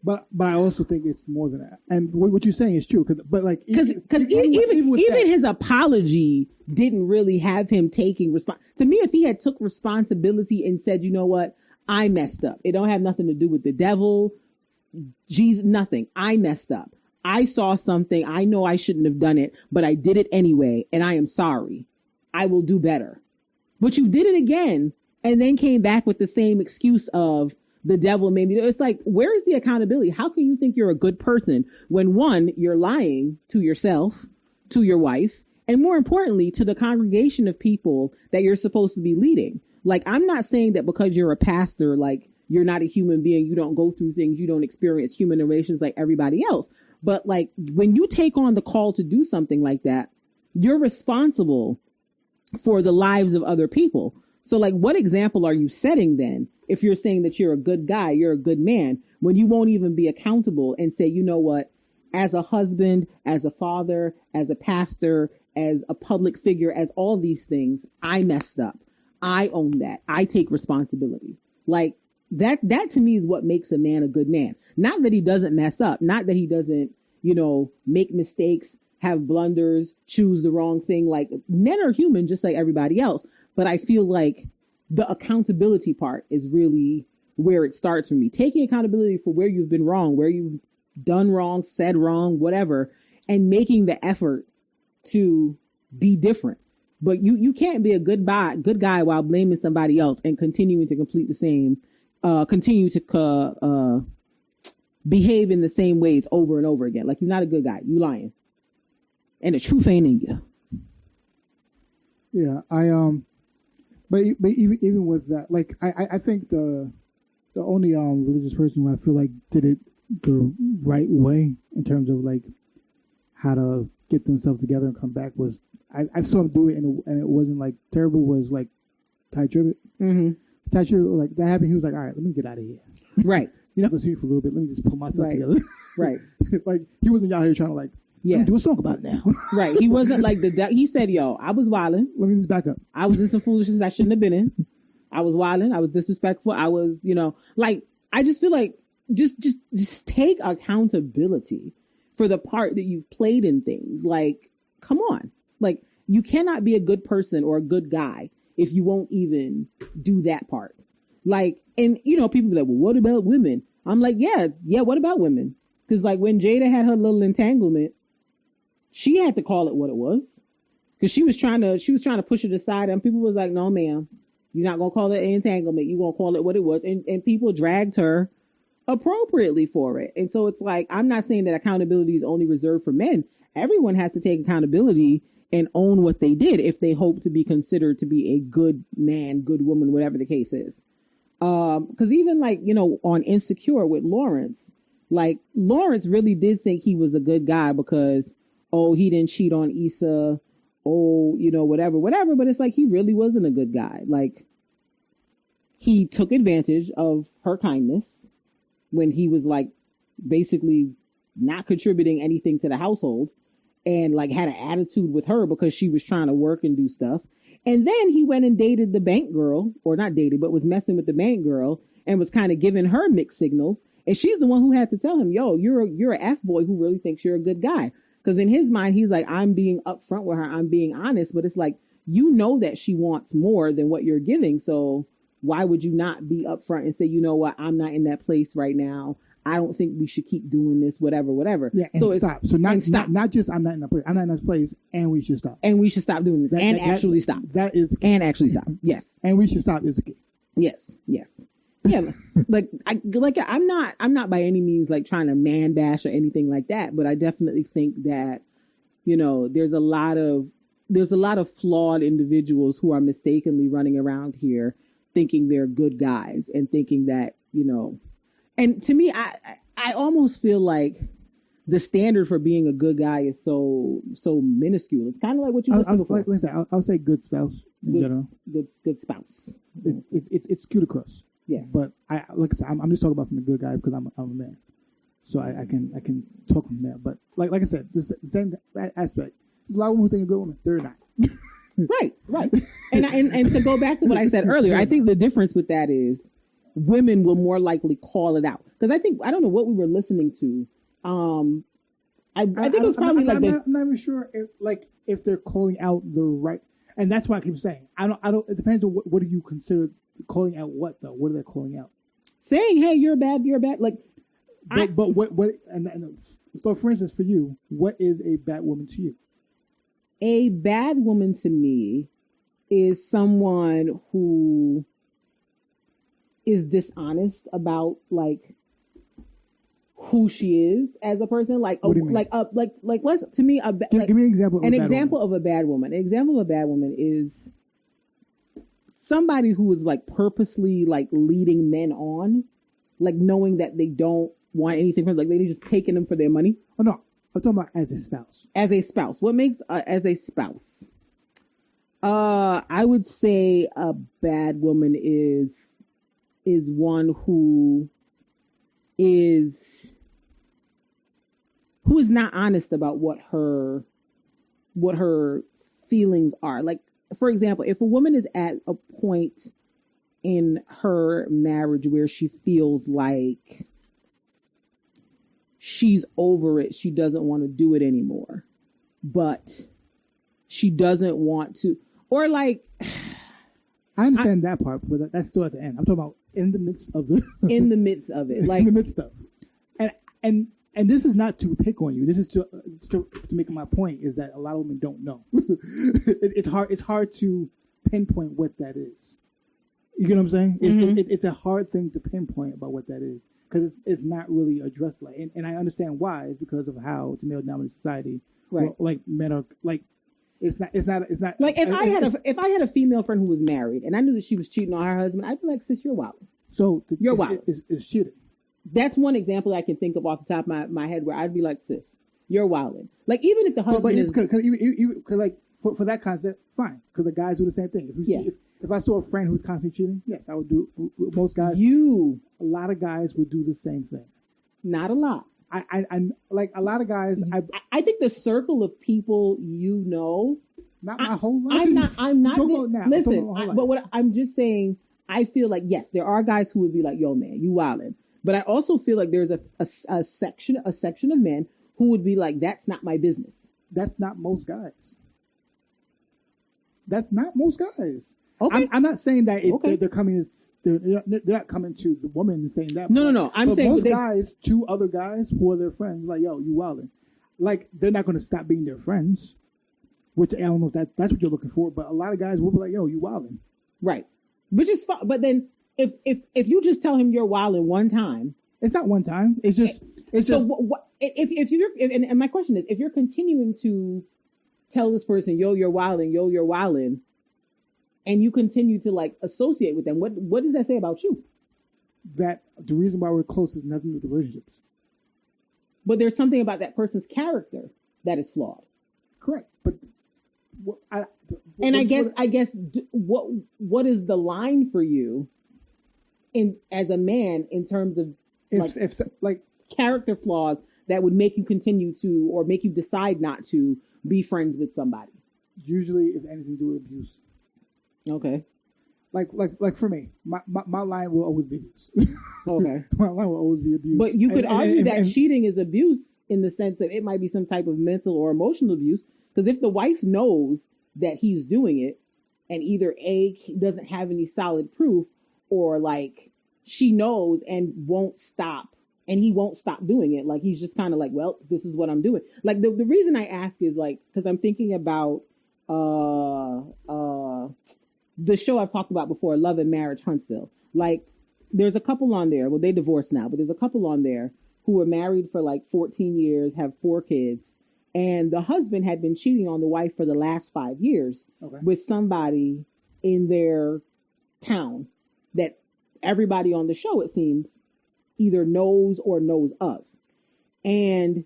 but I also think it's more than that. And what you're saying is true. Because even his apology didn't really have him taking to me, if he had took responsibility and said, you know what, I messed up. It don't have nothing to do with the devil. Jesus, nothing. I messed up. I saw something. I know I shouldn't have done it, but I did it anyway. And I am sorry. I will do better. But you did it again and then came back with the same excuse of the devil made me. It's like, where is the accountability? How can you think you're a good person when, one, you're lying to yourself, to your wife, and more importantly, to the congregation of people that you're supposed to be leading? Like, I'm not saying that because you're a pastor, like, you're not a human being, you don't go through things, you don't experience human relations like everybody else. But like, when you take on the call to do something like that, you're responsible for the lives of other people. So like, what example are you setting then? If you're saying that you're a good guy, you're a good man, when you won't even be accountable and say, you know what, as a husband, as a father, as a pastor, as a public figure, as all these things, I messed up. I own that. I take responsibility. Like, that to me is what makes a man a good man. Not that he doesn't mess up, not that he doesn't, make mistakes, have blunders, choose the wrong thing. Like, men are human just like everybody else. But I feel like the accountability part is really where it starts for me. Taking accountability for where you've been wrong, where you've done wrong, said wrong, whatever, and making the effort to be different. But you can't be a good guy while blaming somebody else and continuing to complete the same, continue to behave in the same ways over and over again. Like, you're not a good guy. You lying. And the truth ain't in you. Yeah, but even with that, like, I think the only religious person who I feel like did it the right way in terms of like how to get themselves together and come back was I saw him do it and it wasn't like terrible. Was like Ty Tribbett. Mm-hmm. Ty Tribbett, like that happened. He was like, all right, let me get out of here. Right. You're not gonna see me for a little bit. Let me just pull myself together. Right. Like, he wasn't out here trying to like, let me do a song about it now. Right. He wasn't like he said, yo, I was wilding. Let me just back up. I was in some foolishness I shouldn't have been in. I was wilding. I was disrespectful. I was, like, I just feel like just take accountability for the part that you've played in things. Like, come on. Like, you cannot be a good person or a good guy if you won't even do that part. Like, and, people be like, well, what about women? I'm like, yeah, what about women? Because, like, when Jada had her little entanglement, she had to call it what it was. Because she was trying to push it aside, and people was like, no, ma'am, you're not going to call it an entanglement. You're going to call it what it was. And people dragged her appropriately for it. And so it's like, I'm not saying that accountability is only reserved for men. Everyone has to take accountability and own what they did if they hope to be considered to be a good man, good woman, whatever the case is. Because even like, on Insecure with Lawrence, like, Lawrence really did think he was a good guy because, he didn't cheat on Issa, whatever. But it's like, he really wasn't a good guy. Like, he took advantage of her kindness when he was like basically not contributing anything to the household, and like had an attitude with her because she was trying to work and do stuff. And then he went and dated the bank girl, or not dated, but was messing with the bank girl and was kind of giving her mixed signals. And she's the one who had to tell him, yo, you're an F-boy who really thinks you're a good guy. Because in his mind, he's like, I'm being upfront with her. I'm being honest. But it's like, that she wants more than what you're giving. So why would you not be upfront and say, you know what, I'm not in that place right now. I don't think we should keep doing this, whatever. Yeah, and so stop. So not just I'm not in that place. I'm not in that place, and we should stop. And we should stop doing this, stop. That is the key. And actually stop. Yes. And we should stop is the key. Yes. Yeah, I'm not by any means like trying to man bash or anything like that, but I definitely think that, you know, there's a lot of flawed individuals who are mistakenly running around here thinking they're good guys and thinking that, you know, and to me, I almost feel like the standard for being a good guy is so minuscule. It's kind of like what you said before. I'll say good spouse. Good spouse. It's cute across. Yes, but like I said, I'm just talking about from the good guy because I'm a man, so I can talk from there. But like I said, the same aspect. A lot of women who think a good woman, they're not. Right. And to go back to what I said earlier, I think the difference with that is women will more likely call it out because I don't know what we were listening to. I think it was probably I'm not even sure if they're calling out the right, and that's why I keep saying I don't. It depends on what do you consider calling out what though? What are they calling out? Saying, hey, you're bad. Like, but what? And so, for instance, for you, what is a bad woman to you? A bad woman to me is someone who is dishonest about like who she is as a person. Like, what do you mean? let's to me give me an example. An example of a bad woman. An example of a bad woman is somebody who is like purposely like leading men on, like knowing that they don't want anything from them, like they just taking them for their money. Oh no. I'm talking about as a spouse. As a spouse. What makes as a spouse? I would say a bad woman is one who is not honest about what her feelings are. Like, for example, if a woman is at a point in her marriage where she feels like she's over it, she doesn't want to do it anymore, but she doesn't want to, or like, I understand that part, but that's still at the end. I'm talking about in the midst of it, like in the midst of, and this is not to pick on you. This is to make my point is that a lot of women don't know. It's hard to pinpoint what that is. You get what I'm saying? Mm-hmm. It's a hard thing to pinpoint about what that is. Because it's not really addressed like, and I understand why. It's because of how it's a male-dominated society. Right. Well, like men are like, it's not like if I had a female friend who was married and I knew that she was cheating on her husband, I'd be like, sis, you're wild. So you're wild. It's cheating. That's one example I can think of off the top of my head where I'd be like, sis, you're wilding. Like even if the husband is because like for that concept, fine. Because the guys do the same thing. If I saw a friend who's constantly cheating, yes, I would do. Most guys, a lot of guys would do the same thing. Not a lot. I like a lot of guys. I think the circle of people you know. Not my whole life. I'm not. Listen, but what I'm just saying, I feel like yes, there are guys who would be like, "Yo, man, you wildin'," but I also feel like there's a section of men who would be like, "That's not my business." That's not most guys. That's not most guys. Okay. I'm not saying that they're coming. They're not coming to the woman and saying that. No. I'm saying most guys to other guys who are their friends, like, yo, you wildin'. Like they're not going to stop being their friends. Which I don't know if that's what you're looking for, but a lot of guys will be like, yo, you wildin'. Right. Which is fine. But then if you just tell him you're wildin' one time, it's not one time. It's just. So if you're and my question is, if you're continuing to tell this person, yo, you're wildin', and you continue to like associate with them, what does that say about you? That the reason why we're close is nothing to do with the relationships. But there's something about that person's character that is flawed. Correct. But I guess what is the line for you in as a man in terms of like character flaws that would make you continue to or make you decide not to be friends with somebody? Usually, if anything to do with abuse. Okay. Like for me, my line will always be abuse. Okay. My line will always be abuse. But you could argue that cheating is abuse in the sense that it might be some type of mental or emotional abuse. Because if the wife knows that he's doing it, and either A, doesn't have any solid proof, or like she knows and won't stop, and he won't stop doing it, like he's just kind of like, well, this is what I'm doing. Like the reason I ask is like because I'm thinking about the show I've talked about before, Love and Marriage Huntsville. Like there's a couple on there. Well, they divorced now, but there's a couple on there who were married for like 14 years, have 4 kids, and the husband had been cheating on the wife for the last 5 years with somebody in their town that everybody on the show, it seems, either knows or knows of. And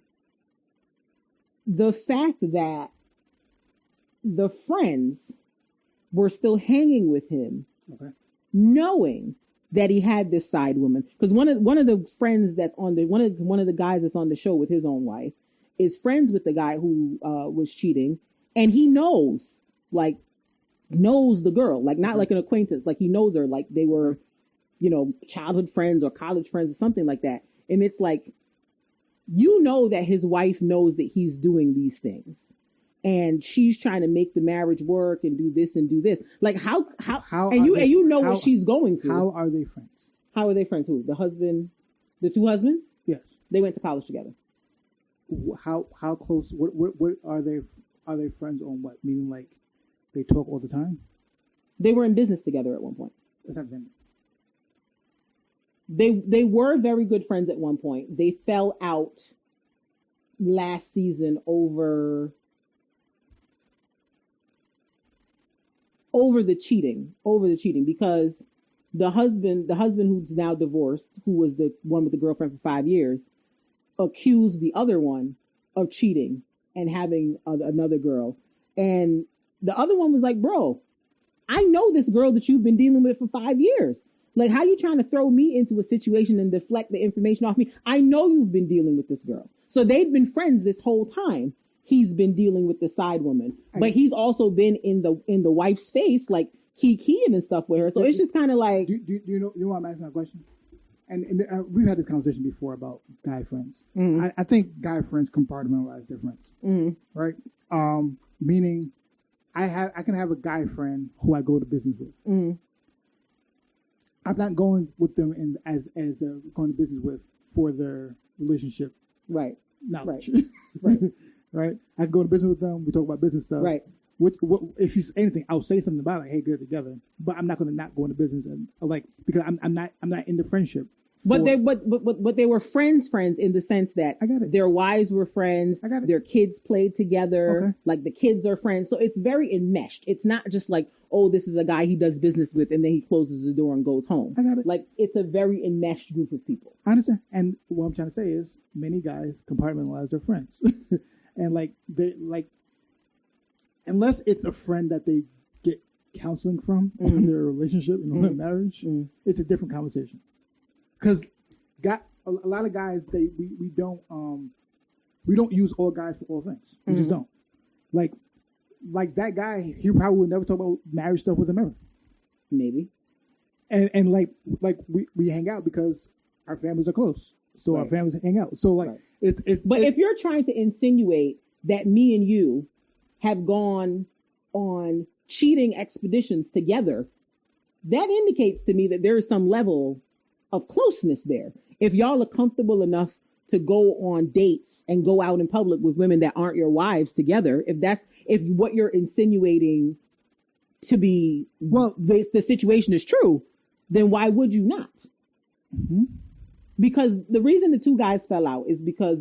the fact that the friends were still hanging with him, knowing that he had this side woman, because one of the friends that's on the one of the guys that's on the show with his own wife is friends with the guy who was cheating, and he knows the girl, like not like an acquaintance, like he knows her, like they were, childhood friends or college friends or something like that. And it's like, that his wife knows that he's doing these things, and she's trying to make the marriage work and do this and do this. Like how and you know what she's going through. How are they friends? How are they friends? Who? The husband, the 2 husbands? Yes. They went to college together. How close? What are they? Are they friends on what? Meaning like they talk all the time? They were in business together at one point. That's not them. They were very good friends at one point. They fell out last season over the cheating because the husband who's now divorced, who was the one with the girlfriend for 5 years, accused the other one of cheating and having another girl. And the other one was like, bro, I know this girl that you've been dealing with for 5 years. Like, how you trying to throw me into a situation and deflect the information off me? I know you've been dealing with this girl. So they've been friends this whole time. He's been dealing with the side woman, but he's also been in the wife's face, like keying and stuff with her. So it's just kind of like, do you know why I'm asking that question? And we've had this conversation before about guy friends. Mm-hmm. I think guy friends compartmentalize their friends, right? Meaning, I can have a guy friend who I go to business with. Mm-hmm. I'm not going with them as going to business with for their relationship, right? Knowledge, right. Right. I go to business with them. We talk about business stuff. Right. What if you say anything, I'll say something about it. Like, hey, good together. But I'm not going to not go into business and because I'm not in the friendship. But they were friends in the sense that I got it. Their wives were friends. I got it. Their kids played together. Okay. Like the kids are friends. So it's very enmeshed. It's not just like, oh, this is a guy he does business with and then he closes the door and goes home. I got it. Like it's a very enmeshed group of people. I understand. And what I'm trying to say is many guys compartmentalize their friends. And unless it's a friend that they get counseling from on their relationship and their marriage, it's a different conversation. Because a lot of guys, we don't use all guys for all things. We just don't. Like that guy, he probably would never talk about marriage stuff with him ever. Maybe. And we hang out because our families are close. So our families hang out. So it's if you're trying to insinuate that me and you have gone on cheating expeditions together, that indicates to me that there is some level of closeness there. If y'all are comfortable enough to go on dates and go out in public with women that aren't your wives together, if what you're insinuating to be the situation is true, then why would you not? Mm-hmm. Because the reason the 2 guys fell out is because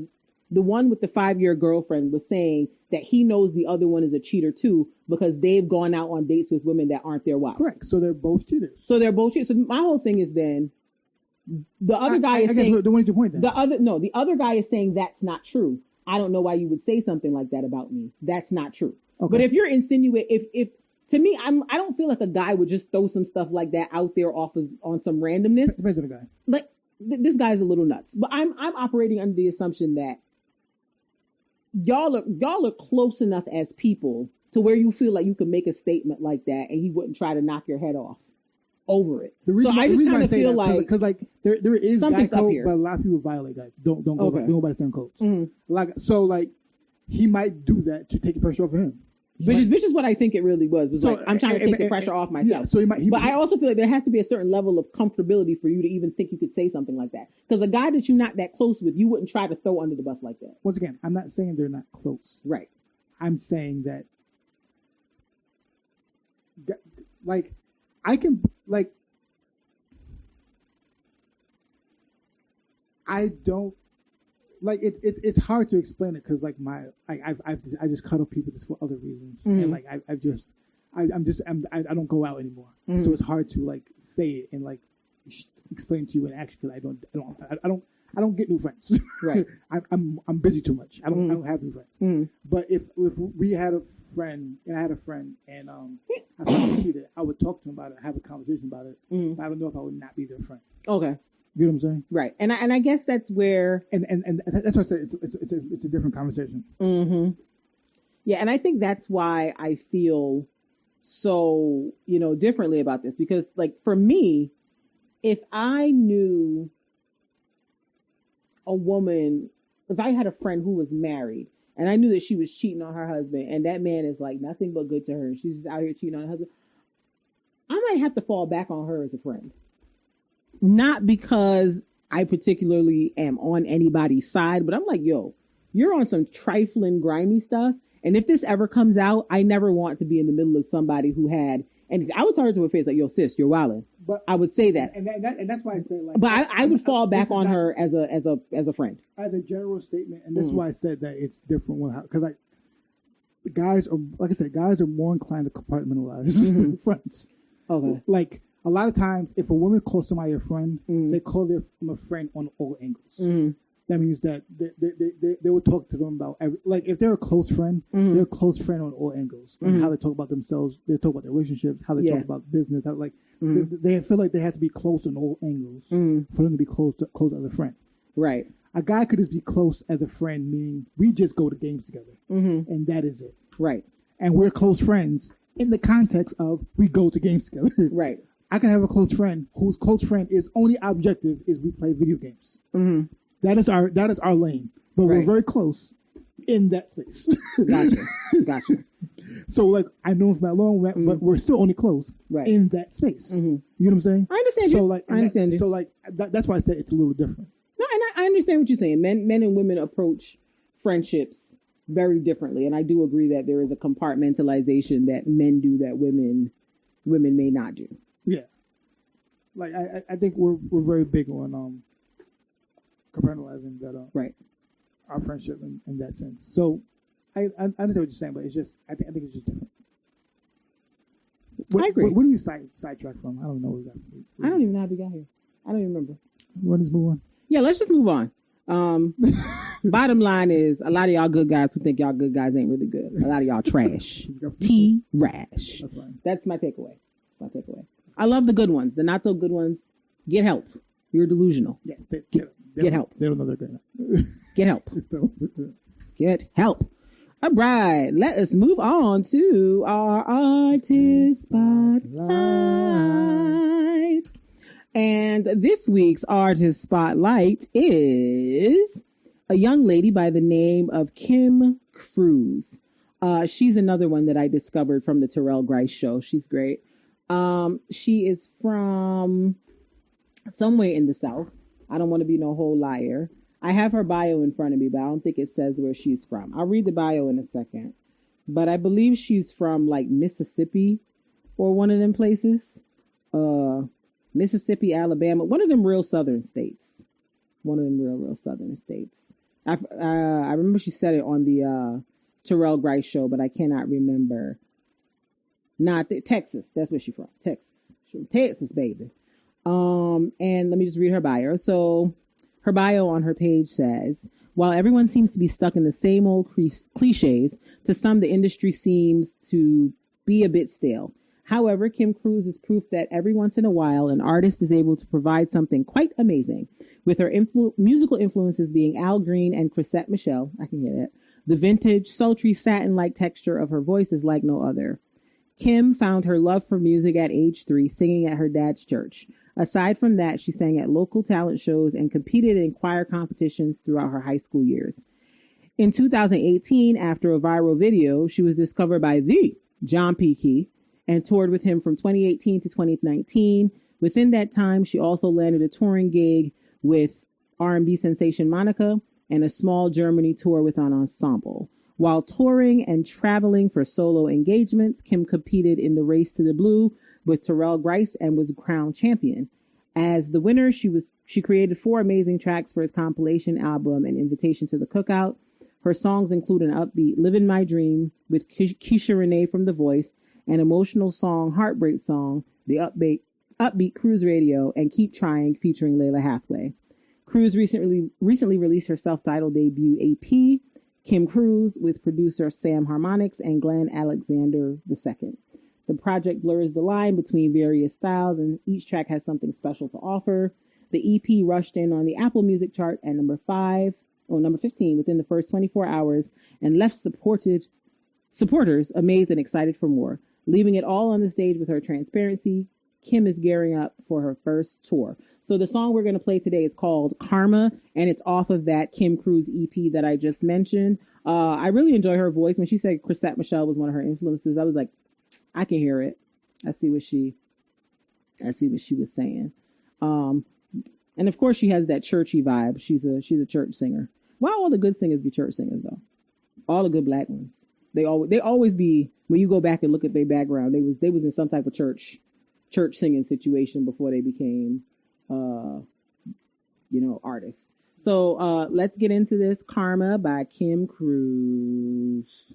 the one with the 5-year girlfriend was saying that he knows the other one is a cheater too because they've gone out on dates with women that aren't their wives. Correct. So they're both cheaters. So my whole thing is then the other guy is saying what is your point then? The other guy is saying that's not true. I don't know why you would say something like that about me. That's not true. Okay. But if you're insinuating, if to me, I don't feel like a guy would just throw some stuff like that out there on some randomness. Depends on the guy. Like this guy's a little nuts. But I'm operating under the assumption that y'all are close enough as people to where you feel like you can make a statement like that and he wouldn't try to knock your head off over it. I just kind of feel like because there is guy code, but a lot of people violate guys. Don't go by the same codes. Mm-hmm. He might do that to take the pressure off of him. Which is what I think it really was. I'm trying to take the pressure off myself. Yeah, so but I also feel like there has to be a certain level of comfortability for you to even think you could say something like that. Because a guy that you're not that close with, you wouldn't try to throw under the bus like that. Once again, I'm not saying they're not close. Right. I'm saying that, I can, I don't like it. It's hard to explain it because like I just cuddle people just for other reasons, and like I don't go out anymore, so it's hard to like say it and like explain to you in action because I don't get new friends. Right. I'm busy too much. I don't have new friends. But if we had a friend and I had a friend and I found cheated, I would talk to him about it, have a conversation about it. But I don't know if I would not be their friend. Okay. You know what I'm saying? Right. And I guess that's where and that's why I said it's a different conversation. Yeah, and I think that's why I feel so, differently about this because like for me, if I knew a woman, if I had a friend who was married and I knew that she was cheating on her husband and that man is like nothing but good to her, she's just out here cheating on her husband, I might have to fall back on her as a friend. Not because I particularly am on anybody's side, but I'm like, yo, you're on some trifling, grimy stuff. And if this ever comes out, I never want to be in the middle of somebody who had, and I would turn to her face like, yo, sis, you're wildin'. But I would say that. And that's why I said like. But I would fall back on her as a friend. I have a general statement, and this is why I said that it's different because like guys are more inclined to compartmentalize friends. Okay. Like a lot of times, if a woman calls somebody a friend, they call them a friend on all angles. That means that they will talk to them about like if they're a close friend, they're a close friend on all angles. And how they talk about themselves, they talk about their relationships, how they talk about business, how like they feel like they have to be close on all angles for them to be close as a friend. Right. A guy could just be close as a friend, meaning we just go to games together, and that is it. Right. And we're close friends in the context of we go to games together. Right. I can have a close friend whose close friend is only objective is we play video games. That is our lane, but we're very close in that space. Gotcha. So like I know him for that long, but we're still only close in that space. You know what I'm saying? I understand you. Like, I understand you. So like that's why I said it's a little different. No, and I understand what you're saying. Men and women approach friendships very differently, and I do agree that there is a compartmentalization that men do that women may not do. Yeah, like I think we're very big on compartmentalizing that our friendship in that sense. So I understand what you're saying, but it's just I think it's just different. I agree. What do you sidetrack from? I don't know. I don't even know how we got here. I don't even remember. You want to move on? Yeah, let's just move on. Bottom line is a lot of y'all good guys who think y'all good guys ain't really good. A lot of y'all trash. T-rash. That's fine. That's my takeaway. I love the good ones. The not so good ones, get help. You're delusional. Yes. Get help. They don't know they're good. Get help. Get help. All right. Let us move on to our artist spotlight. And this week's artist spotlight is a young lady by the name of Kim Cruz. She's another one that I discovered from the Terrell Grice show. She's great. She is from somewhere in the South. I don't want to be no whole liar. I have her bio in front of me, but I don't think it says where she's from. I'll read the bio in a second. But I believe she's from like Mississippi or one of them places. Mississippi, Alabama, one of them real southern states. Real southern states. I remember she said it on the Terrell Grice show, but I cannot remember. Texas. That's where she's from. Texas. She's from Texas, baby. And let me just read her bio. So her bio on her page says, while everyone seems to be stuck in the same old cliches, to some the industry seems to be a bit stale. However, Kim Cruz is proof that every once in a while, an artist is able to provide something quite amazing, with her musical influences being Al Green and Chrisette Michele. I can hear that. The vintage, sultry, satin-like texture of her voice is like no other. Kim found her love for music at age 3, singing at her dad's church. Aside from that, she sang at local talent shows and competed in choir competitions throughout her high school years. In 2018, after a viral video, she was discovered by the John P. Key and toured with him from 2018 to 2019. Within that time, she also landed a touring gig with R&B sensation Monica and a small Germany tour with an ensemble. While touring and traveling for solo engagements, Kim competed in the Race to the Blue with Terrell Grice and was crowned champion. As the winner, she created 4 amazing tracks for his compilation album, An Invitation to the Cookout. Her songs include an upbeat Living My Dream with Keisha Renee from The Voice, an emotional song, Heartbreak Song, the upbeat Cruise Radio, and Keep Trying featuring Layla Hathaway. Cruise recently released her self-titled debut EP, Kim Cruise, with producer Sam Harmonix and Glenn Alexander II. The project blurs the line between various styles, and each track has something special to offer. The EP rushed in on the Apple Music chart at number 15 within the first 24 hours and left supporters amazed and excited for more. Leaving it all on the stage with her transparency, Kim is gearing up for her first tour. So the song we're going to play today is called Karma, and it's off of that Kim Cruise EP that I just mentioned. I really enjoy her voice. When she said Chrisette Michele was one of her influences, I was like, I can hear it. I see what she was saying. And of course she has that churchy vibe. She's a church singer. Why all the good singers be church singers though? All the good black ones. They always be, when you go back and look at their background, they was in some type of church singing situation before they became artists. So let's get into this. Karma by Kim Cruise.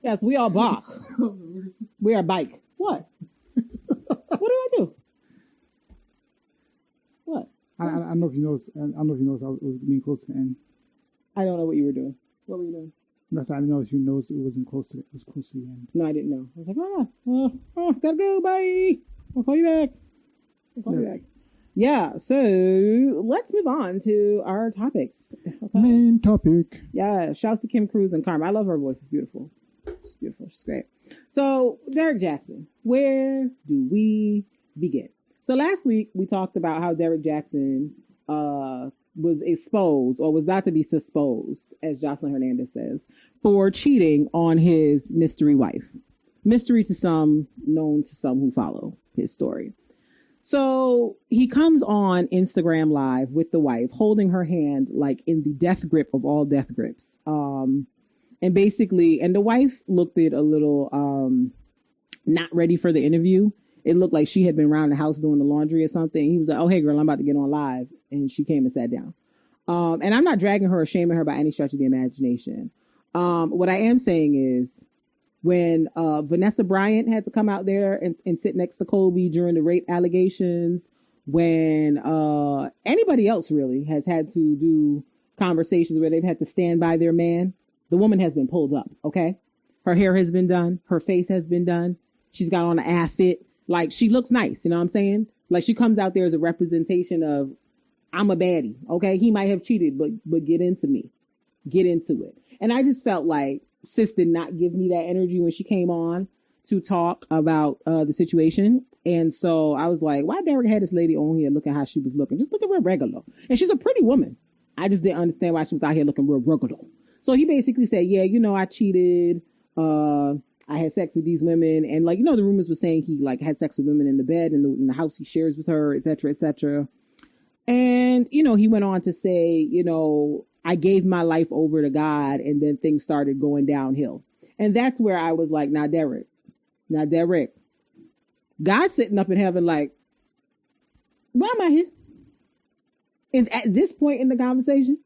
Yes, we are Bach. We are bike. What? What did I do? What? I don't know if you noticed. I don't know if you noticed. I was being close to the end. I don't know what you were doing. What were you doing? That's, I didn't know if you noticed it wasn't close to it. It was close to the end. No, I didn't know. I was like, gotta go. Bye. I'll call you back. Yeah, so let's move on to our topics. Okay. Main topic. Yeah, shouts to Kim Cruise and Karma. I love her voice. It's beautiful. It's beautiful. She's great. So, Derrick Jaxn, where do we begin? So last week, we talked about how Derrick Jaxn was exposed, or was about to be exposed, as Jocelyn Hernandez says, for cheating on his mystery wife. Mystery to some, known to some who follow his story. So he comes on Instagram Live with the wife, holding her hand like in the death grip of all death grips. And basically, and the wife looked it a little not ready for the interview. It looked like she had been around the house doing the laundry or something. He was like, "Oh, hey, girl, I'm about to get on live." And she came and sat down. And I'm not dragging her or shaming her by any stretch of the imagination. What I am saying is, when Vanessa Bryant had to come out there and sit next to Kobe during the rape allegations, when anybody else really has had to do conversations where they've had to stand by their man, the woman has been pulled up, okay? Her hair has been done. Her face has been done. She's got on an ad fit. Like, she looks nice, you know what I'm saying? Like, she comes out there as a representation of, I'm a baddie, okay? He might have cheated, but get into me. Get into it. And I just felt like sis did not give me that energy when she came on to talk about the situation. And so I was like, why Derek had this lady on here looking how she was looking? Just looking real regular. And she's a pretty woman. I just didn't understand why she was out here looking real regular. So he basically said, yeah, you know, I cheated. I had sex with these women. And like, you know, the rumors were saying he like had sex with women in the bed in the house he shares with her, et cetera, et cetera. And, you know, he went on to say, you know, I gave my life over to God and then things started going downhill. And that's where I was like, now, Derek, God's sitting up in heaven like, why am I here? And at this point in the conversation,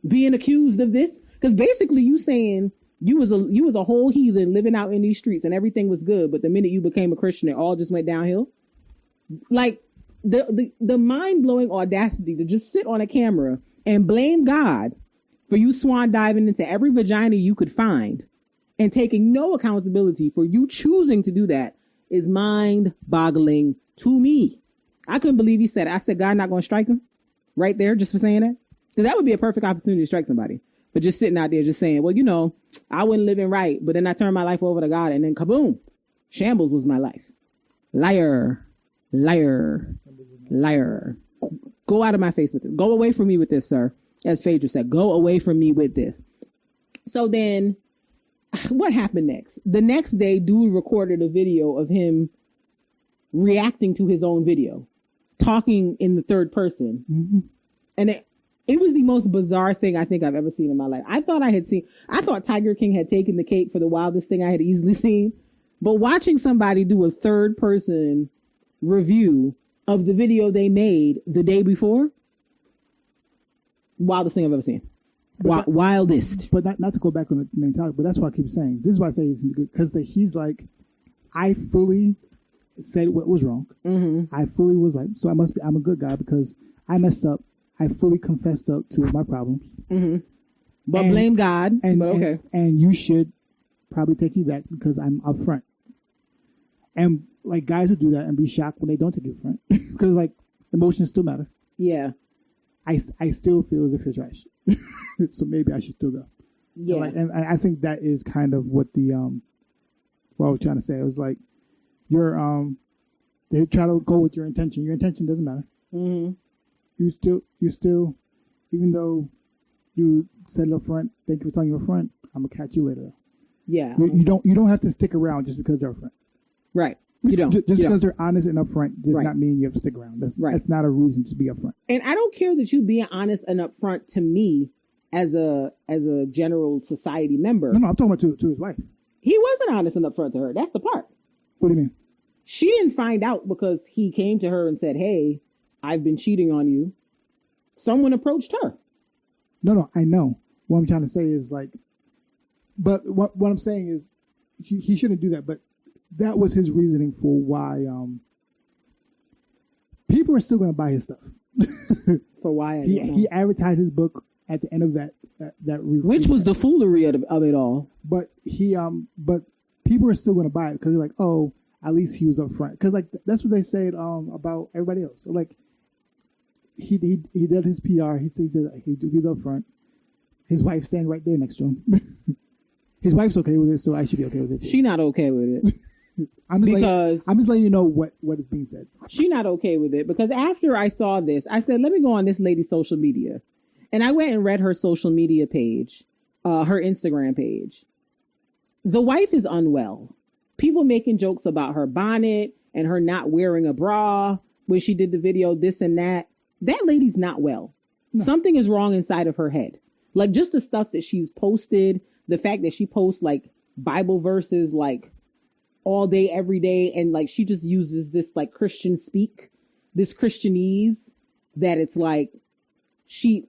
being accused of this, because basically you saying you was a whole heathen living out in these streets and everything was good, but the minute you became a Christian, it all just went downhill. Like the mind-blowing audacity to just sit on a camera and blame God for you swan diving into every vagina you could find and taking no accountability for you choosing to do that is mind-boggling to me. I couldn't believe he said it. I said, God not going to strike him right there just for saying that. Because that would be a perfect opportunity to strike somebody. But just sitting out there just saying, well, you know, I wasn't living right, but then I turned my life over to God and then kaboom, shambles was my life. Liar, liar, liar. Go out of my face with it. Go away from me with this, sir. As Phaedra said, go away from me with this. So then what happened next? The next day, dude recorded a video of him reacting to his own video, talking in the third person. Mm-hmm. And it was the most bizarre thing I think I've ever seen in my life. I thought Tiger King had taken the cake for the wildest thing I had easily seen. But watching somebody do a third person review of the video they made the day before, wildest thing I've ever seen. Wildest. But not to go back on the main topic, but that's why I keep saying. This is why I say he's good. Because he's like, I fully said what was wrong. Mm-hmm. I fully was like, so I'm a good guy because I messed up. I fully confessed up to my problems. Mm-hmm. But blame God. But okay. And you should probably take me back because I'm upfront. And like guys would do that and be shocked when they don't take you upfront because like emotions still matter. Yeah. I still feel as if it's right. So maybe I should still go. Yeah. And I think that is kind of what what I was trying to say. It was like they try to go with your intention. Your intention doesn't matter. Mm-hmm. You still, even though you said it up front, thank you for telling you up front, I'm gonna catch you later. Yeah. You don't have to stick around just because they're up front. Right. You don't. Just because they're honest and upfront does not mean you have to stick around. That's not a reason to be upfront. And I don't care that you being honest and upfront to me as a general society member. No, I'm talking about to his wife. He wasn't honest and upfront to her. That's the part. What do you mean? She didn't find out because he came to her and said, "Hey, I've been cheating on you." Someone approached her. No, I know. What I'm trying to say is like, but what I'm saying is he shouldn't do that. But that was his reasoning for why people are still going to buy his stuff. For why? He advertised his book at the end of that which was the foolery of it all. But but people are still going to buy it because they're like, oh, at least he was up front. Because like that's what they said about everybody else. So like he did his PR. He's up front. His wife's standing right there next to him. His wife's okay with it, so I should be okay with it. She not okay with it. I'm just letting you know what is being said. She not okay with it because after I saw this, I said, let me go on this lady's social media. And I went and read her social media page, her Instagram page. The wife is unwell. People making jokes about her bonnet and her not wearing a bra when she did the video, this and that. That lady's not well. No. Something is wrong inside of her head. Like just the stuff that she's posted, the fact that she posts like Bible verses like all day, every day. And like she just uses this like Christian speak, this Christianese that it's like she's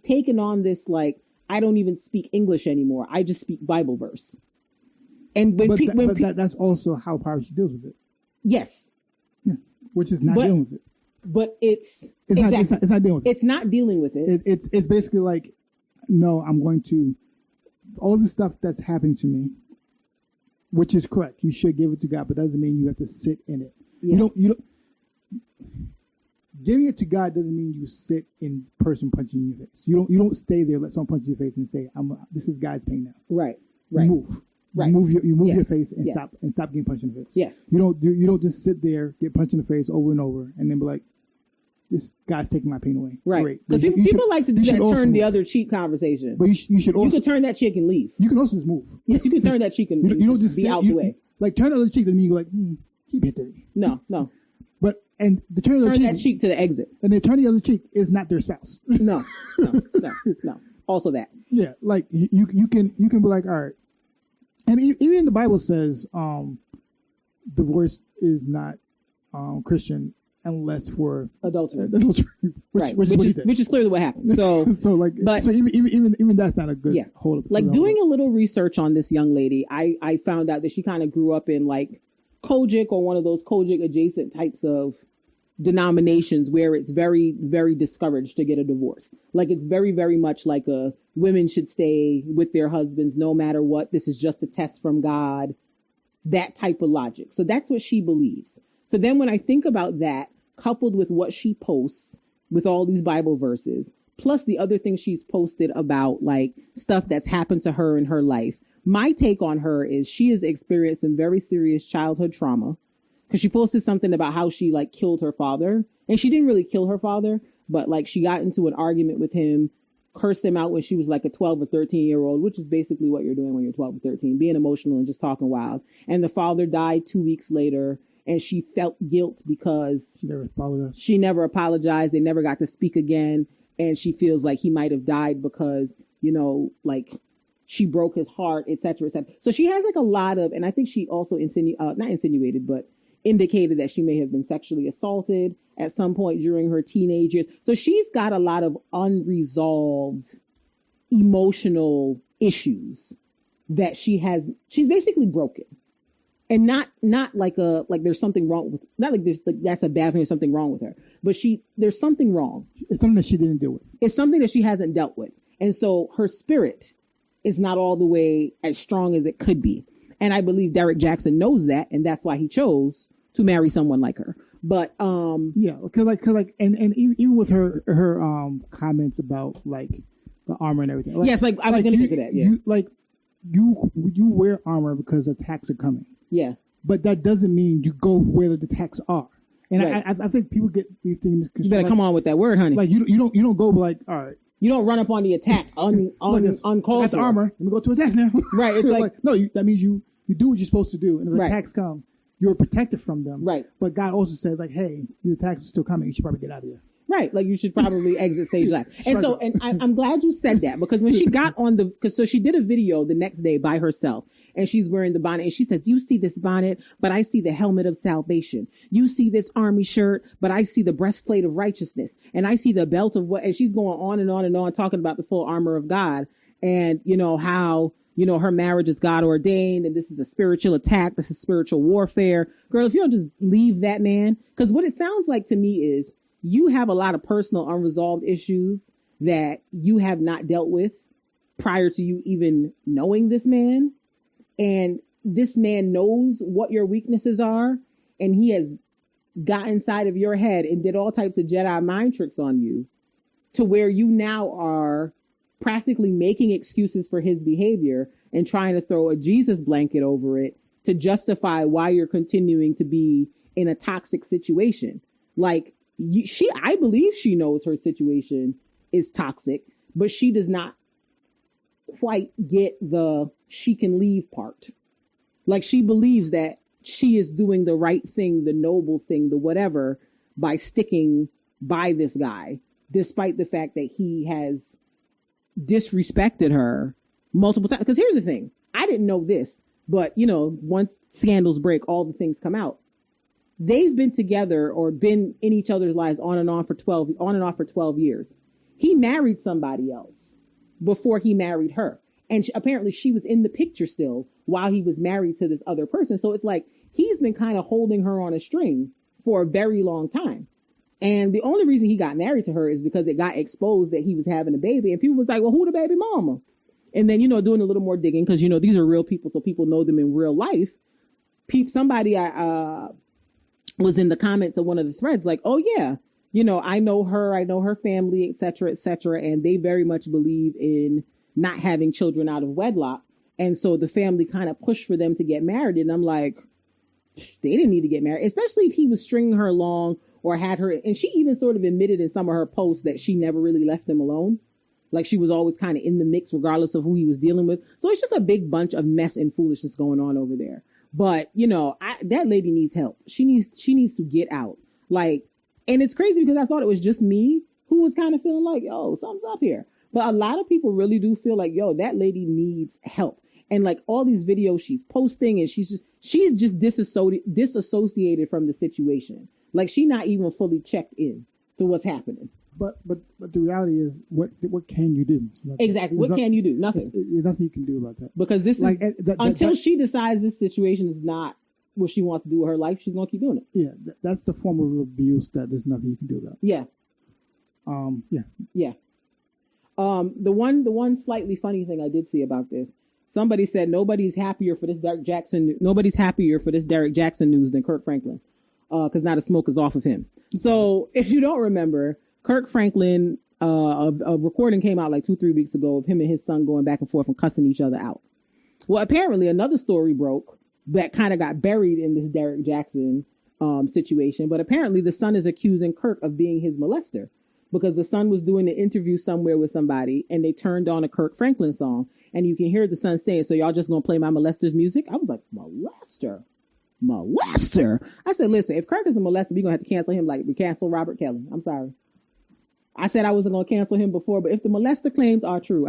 taken on this like, I don't even speak English anymore. I just speak Bible verse. And that's also how powerful she deals with it. Yes. Yeah. Which is not dealing with it. But it's not dealing with it. It's not dealing with it. It's basically like, no, I'm going to, all the stuff that's happening to me, which is correct. You should give it to God, but doesn't mean you have to sit in it. Yeah. You don't, giving it to God doesn't mean you sit in person punching in your face. You don't stay there, let someone punch in your face and say, this is God's pain now. Right. You move. Right. You move your face and stop getting punched in the face. Yes. You don't just sit there, get punched in the face over and over, and then be like, this guy's taking my pain away. Right. Because people like to do that turn the other cheek conversation. But you should also. You can turn that cheek and leave. You can also just move. Yes, you can turn that cheek and you don't just be out the way. Like turn the other cheek, then you go like, he bit dirty. No. But and the turn that cheek to the exit. And then turn the other cheek is not their spouse. No. Also that. Yeah, like you can be like, all right. And even the Bible says divorce is not Christian unless for adultery, which is clearly what happened. So even that's not a good hold up. Like doing a little research on this young lady, I found out that she kind of grew up in like Kojic or one of those Kojic adjacent types of denominations where it's very, very discouraged to get a divorce. Like it's very, very much like women should stay with their husbands no matter what. This is just a test from God, that type of logic. So that's what she believes. So then when I think about that, coupled with what she posts with all these Bible verses, plus the other things she's posted about like stuff that's happened to her in her life, my take on her is she has experienced some very serious childhood trauma. Because she posted something about how she like killed her father, and she didn't really kill her father, but like she got into an argument with him, cursed him out when she was like a 12 or 13-year-old, which is basically what you're doing when you're 12 or 13, being emotional and just talking wild. And the father died 2 weeks later, and she felt guilt because she never apologized. They never got to speak again, and she feels like he might have died because, you know, like she broke his heart, et cetera, et cetera. So she has like a lot of, and I think she also indicated that she may have been sexually assaulted at some point during her teenage years. So she's got a lot of unresolved emotional issues that she's basically broken. And not like there's something wrong with, not like there's like that's a bad thing, there's something wrong with her, but there's something wrong. It's something that she didn't deal with. It's something that she hasn't dealt with. And so her spirit is not all the way as strong as it could be. And I believe Derek Jackson knows that, and that's why he chose to marry someone like her. But and even with her comments about like the armor and everything. Like, yes, like I was going to get to that. Yeah, you wear armor because attacks are coming. Yeah, but that doesn't mean you go where the attacks are. And right. I think people get these things. You better come on with that word, honey. Like you don't go like, all right. You don't run up on the attack uncalled for. The armor. Let me go to attacks now. Right. It's like no. That means you do what you're supposed to do, and if the attacks come, you're protected from them. Right. But God also says like, hey, the attacks are still coming. You should probably get out of here. Right. Like you should probably exit stage left. And so, and I'm glad you said that because when she got on so she did a video the next day by herself and she's wearing the bonnet and she says, you see this bonnet, but I see the helmet of salvation. You see this army shirt, but I see the breastplate of righteousness. And I see the belt of what, and she's going on and on and on talking about the full armor of God and, you know, how, you know, her marriage is God ordained and this is a spiritual attack. This is spiritual warfare. Girl, if you don't just leave that man, because what it sounds like to me is, you have a lot of personal unresolved issues that you have not dealt with prior to you even knowing this man. And this man knows what your weaknesses are. And he has got inside of your head and did all types of Jedi mind tricks on you to where you now are practically making excuses for his behavior and trying to throw a Jesus blanket over it to justify why you're continuing to be in a toxic situation. Like, I believe she knows her situation is toxic, but she does not quite get the she can leave part. Like she believes that she is doing the right thing, the noble thing, the whatever, by sticking by this guy, despite the fact that he has disrespected her multiple times. Because here's the thing. I didn't know this, but, you know, once scandals break, all the things come out. They've been together or been in each other's lives on and off for 12 years. He married somebody else before he married her. And apparently she was in the picture still while he was married to this other person. So it's like he's been kind of holding her on a string for a very long time. And the only reason he got married to her is because it got exposed that he was having a baby. And people was like, well, who the baby mama? And then, you know, doing a little more digging because, you know, these are real people. So people know them in real life. Somebody was in the comments of one of the threads like, oh, yeah, you know, I know her family, et cetera, et cetera. And they very much believe in not having children out of wedlock. And so the family kind of pushed for them to get married. And I'm like, they didn't need to get married, especially if he was stringing her along or had her. And she even sort of admitted in some of her posts that she never really left him alone. Like she was always kind of in the mix, regardless of who he was dealing with. So it's just a big bunch of mess and foolishness going on over there. But, you know, that lady needs help. She needs to get out. Like, and it's crazy because I thought it was just me who was kind of feeling like, yo, something's up here. But a lot of people really do feel like, yo, that lady needs help. And like all these videos she's posting and she's just disassociated from the situation. Like she not even fully checked in to what's happening. But the reality is, what can you do? Exactly. What can you do? Nothing. There's nothing you can do about that. Because this is until she decides this situation is not what she wants to do with her life, she's gonna keep doing it. Yeah, that's the form of abuse that there's nothing you can do about. Yeah. Yeah. The one slightly funny thing I did see about this, somebody said nobody's happier for this Derek Jackson news than Kirk Franklin, because now the smoke is off of him. So if you don't remember, Kirk Franklin, a recording came out like 2-3 weeks ago of him and his son going back and forth and cussing each other out. Well, apparently another story broke that kind of got buried in this Derek Jackson situation. But apparently the son is accusing Kirk of being his molester because the son was doing an interview somewhere with somebody and they turned on a Kirk Franklin song. And you can hear the son saying, so y'all just going to play my molester's music? I was like, molester? I said, listen, if Kirk is a molester, we're going to have to cancel him like we cancel Robert Kelly. I'm sorry. I said I wasn't going to cancel him before, but if the molester claims are true,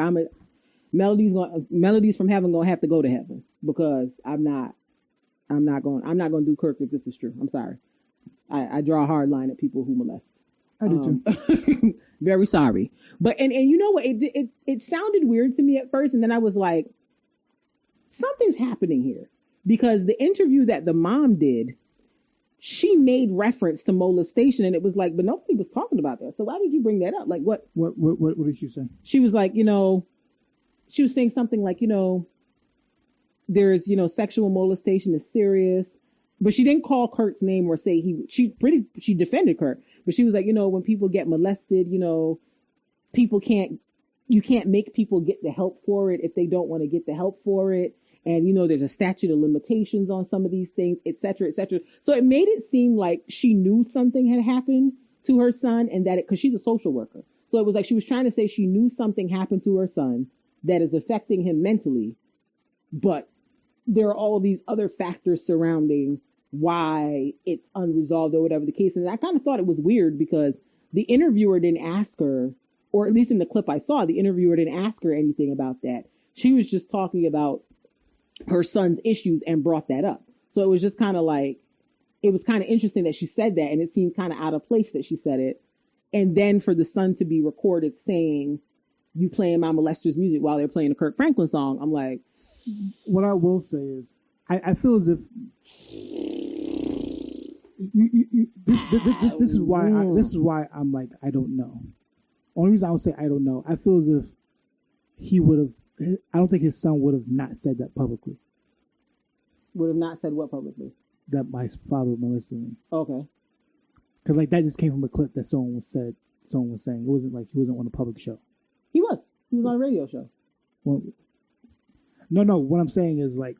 Melodies from Heaven going to have to go to heaven because I'm not going to do Kirk if this is true. I'm sorry. I draw a hard line at people who molest. I do too. Very sorry. But, and you know what? It sounded weird to me at first. And then I was like, something's happening here because the interview that the mom did, she made reference to molestation and it was like, but nobody was talking about that. So why did you bring that up? Like what did she say? She was like, you know, she was saying something like, you know, there's, you know, sexual molestation is serious, but she didn't call Kurt's name or say she defended Kurt, but she was like, you know, when people get molested, you know, you can't make people get the help for it if they don't want to get the help for it. And, you know, there's a statute of limitations on some of these things, et cetera, et cetera. So it made it seem like she knew something had happened to her son and that because she's a social worker. So it was like she was trying to say she knew something happened to her son that is affecting him mentally. But there are all these other factors surrounding why it's unresolved or whatever the case. And I kind of thought it was weird because the interviewer didn't ask her, or at least in the clip I saw, the interviewer didn't ask her anything about that. She was just talking about her son's issues and brought that up. So it was just kind of like, it was kind of interesting that she said that. And it seemed kind of out of place that she said it. And then for the son to be recorded saying, you playing my molester's music while they're playing a Kirk Franklin song. I'm like, what I will say is, I feel as if this is why I'm like, I don't know. Only reason I would say I don't know, I feel as if he would have, I don't think his son would have not said that publicly. Would have not said what publicly? That my father molested me. Okay. Because like that just came from a clip that someone was saying. It wasn't like he wasn't on a public show. He was on a radio show. Well, no. What I'm saying is like,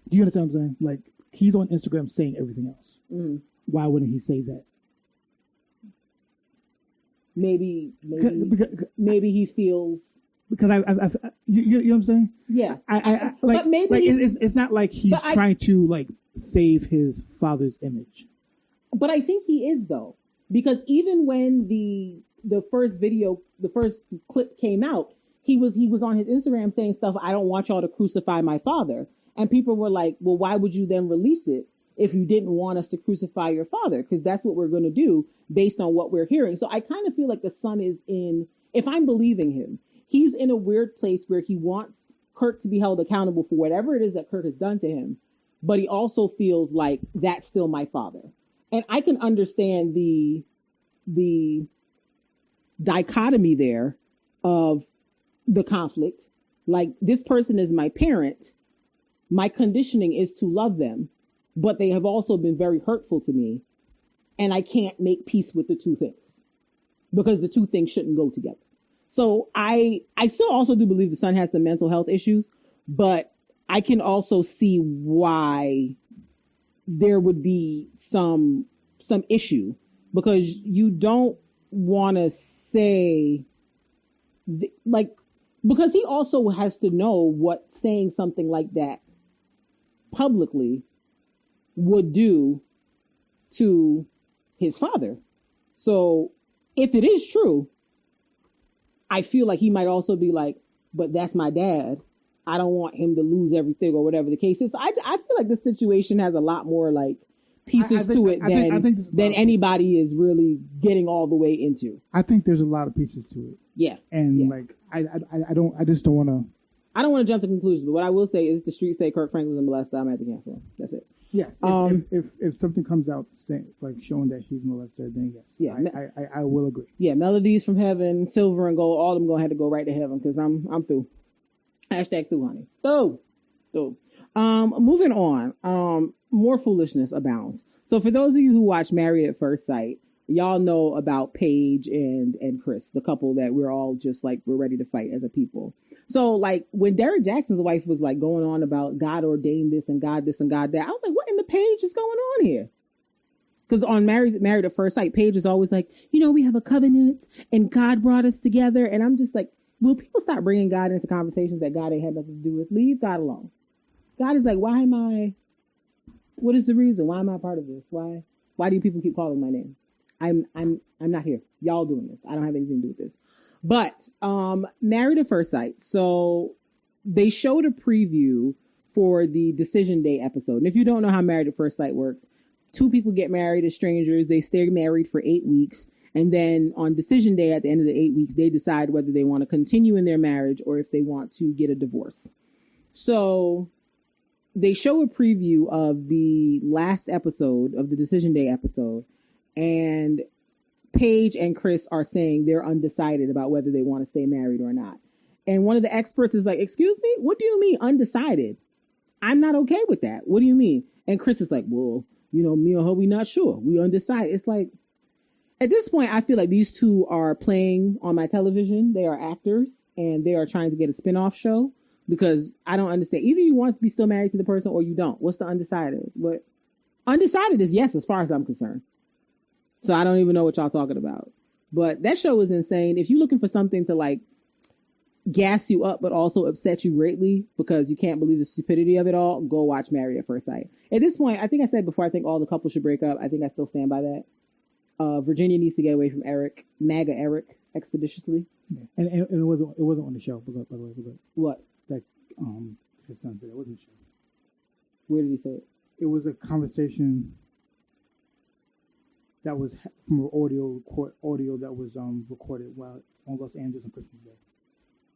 do you understand what I'm saying? Like he's on Instagram saying everything else. Mm-hmm. Why wouldn't he say that? Maybe he feels because you know what I'm saying? Yeah. I like, but maybe like it's not like he's trying to like save his father's image. But I think he is though, because even when the first clip came out, he was on his Instagram saying stuff. I don't want y'all to crucify my father, and people were like, well, why would you then release it if you didn't want us to crucify your father? Because that's what we're going to do based on what we're hearing. So I kind of feel like the son is in, if I'm believing him, he's in a weird place where he wants Kirk to be held accountable for whatever it is that Kirk has done to him. But he also feels like that's still my father. And I can understand the dichotomy there of the conflict. Like, this person is my parent. My conditioning is to love them, but they have also been very hurtful to me. And I can't make peace with the two things because the two things shouldn't go together. So I still also do believe the son has some mental health issues, but I can also see why there would be some issue, because you don't want to say because he also has to know what saying something like that publicly would do to his father. So if it is true, I feel like he might also be like, but that's my dad. I don't want him to lose everything or whatever the case is. So I feel like this situation has a lot more like pieces to it than anybody is really getting all the way into. I think there's a lot of pieces to it. Yeah. And like, I just don't want to. I don't want to jump to conclusions, but what I will say is the streets say Kirk Franklin's a molester. I'm at the cancel him. That's it. Yes. If something comes out saying, like, showing that he's molested, then yes. Yeah. I will agree. Yeah. Melodies from Heaven, Silver and Gold, all of them going to have to go right to heaven because I'm through. Hashtag through, honey. Through. Moving on. More foolishness abounds. So for those of you who watch Married at First Sight, y'all know about Paige and Chris, the couple that we're all just like, we're ready to fight as a people. So like when Derek Jackson's wife was like going on about God ordained this and God this and God that, I was like, what in the Paige is going on here? Because on Married at First Sight, Paige is always like, we have a covenant and God brought us together. And I'm just like, will people stop bringing God into conversations that God ain't had nothing to do with? Leave God alone. God is like, what is the reason? Why am I a part of this? Why do people keep calling my name? I'm not here. Y'all doing this. I don't have anything to do with this. But Married at First Sight. So they showed a preview for the Decision Day episode. And if you don't know how Married at First Sight works, two people get married as strangers. They stay married for 8 weeks. And then on Decision Day, at the end of the 8 weeks, they decide whether they want to continue in their marriage or if they want to get a divorce. So they show a preview of the last episode of the Decision Day episode, and Paige and Chris are saying they're undecided about whether they want to stay married or not. And one of the experts is like, excuse me, what do you mean undecided? I'm not okay with that. What do you mean? And Chris is like, well, me and her, we not sure. We undecided. It's like, at this point, I feel like these two are playing on my television. They are actors and they are trying to get a spinoff show. Because I don't understand. Either you want to be still married to the person or you don't. What's the undecided? What undecided is yes, as far as I'm concerned. So I don't even know what y'all talking about. But that show is insane. If you're looking for something to like gas you up, but also upset you greatly because you can't believe the stupidity of it all, go watch Married at First Sight. At this point, I think I said before, I think all the couples should break up. I think I still stand by that. Virginia needs to get away from Eric, MAGA Eric, expeditiously. Yeah. And it wasn't on the show, by the way. What? That his son said it wasn't sure. Where did he say it? It was a conversation that was from an audio that was recorded while on Los Angeles on Christmas Day,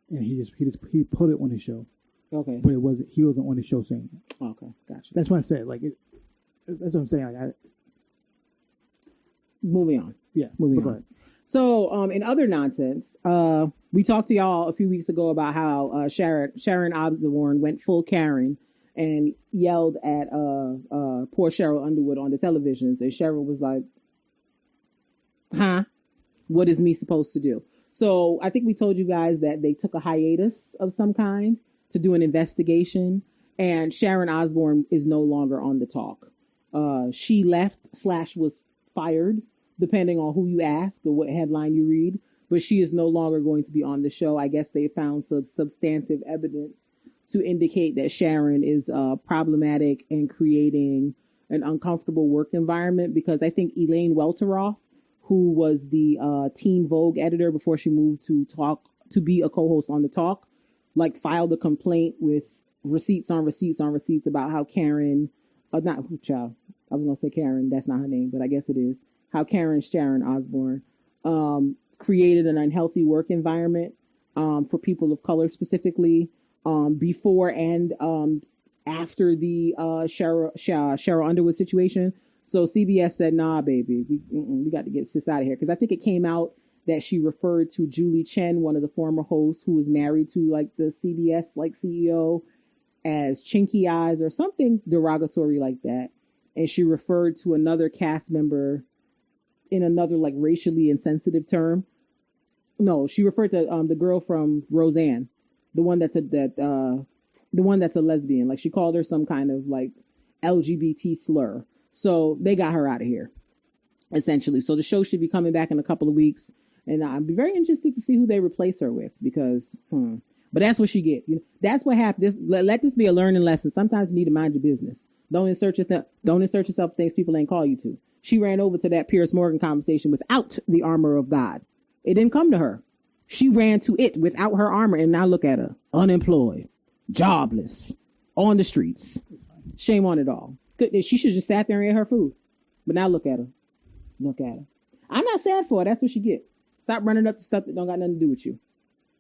and he put it on the show. Okay, but he wasn't on the show saying it. Okay, gotcha. That's why I said that's what I'm saying. Like, moving on. Yeah, moving on. So, in other nonsense, we talked to y'all a few weeks ago about how Sharon Osbourne went full Karen and yelled at poor Cheryl Underwood on the televisions, and Cheryl was like, "Huh? What is me supposed to do?" So, I think we told you guys that they took a hiatus of some kind to do an investigation, and Sharon Osbourne is no longer on the talk. She left / was fired, depending on who you ask or what headline you read. but she is no longer going to be on the show. I guess they found some substantive evidence to indicate that Sharon is problematic and creating an uncomfortable work environment, because I think Elaine Welteroth, who was the Teen Vogue editor before she moved to be a co-host on The Talk, like filed a complaint with receipts on receipts on receipts about how Karen, not who child, I was going to say Karen, that's not her name, but I guess it is, how Karen Sharon Osbourne created an unhealthy work environment for people of color specifically before and after the Cheryl Underwood situation. So CBS said, nah, baby, we got to get sis out of here. Because I think it came out that she referred to Julie Chen, one of the former hosts who was married to like the CBS like CEO, as chinky eyes or something derogatory like that. And she referred to another cast member in another like racially insensitive term. No, she referred to the girl from Roseanne, the one that's a lesbian. Like she called her some kind of like LGBT slur. So they got her out of here, essentially. So the show should be coming back in a couple of weeks, and I'd be very interested to see who they replace her with, because, but that's what she get. You know, that's what happened. Let this be a learning lesson. Sometimes you need to mind your business. Don't insert yourself in things people ain't call you to. She ran over to that Piers Morgan conversation without the armor of God. It didn't come to her. She ran to it without her armor, and now look at her, unemployed, jobless, on the streets. Shame on it all. She should just sat there and ate her food. But now look at her. Look at her. I'm not sad for her. That's what she get. Stop running up to stuff that don't got nothing to do with you.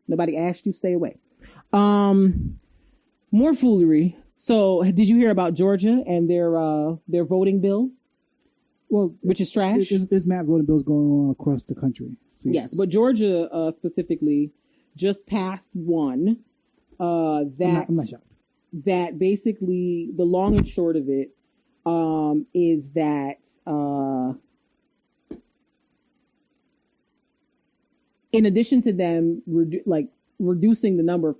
Nobody asked you, stay away. More foolery. So did you hear about Georgia and their voting bill? Well, which is trash. There's mad voting bills going on across the country. So yes, but Georgia specifically just passed one I'm not shocked. That basically the long and short of it is that in addition to them reducing the number of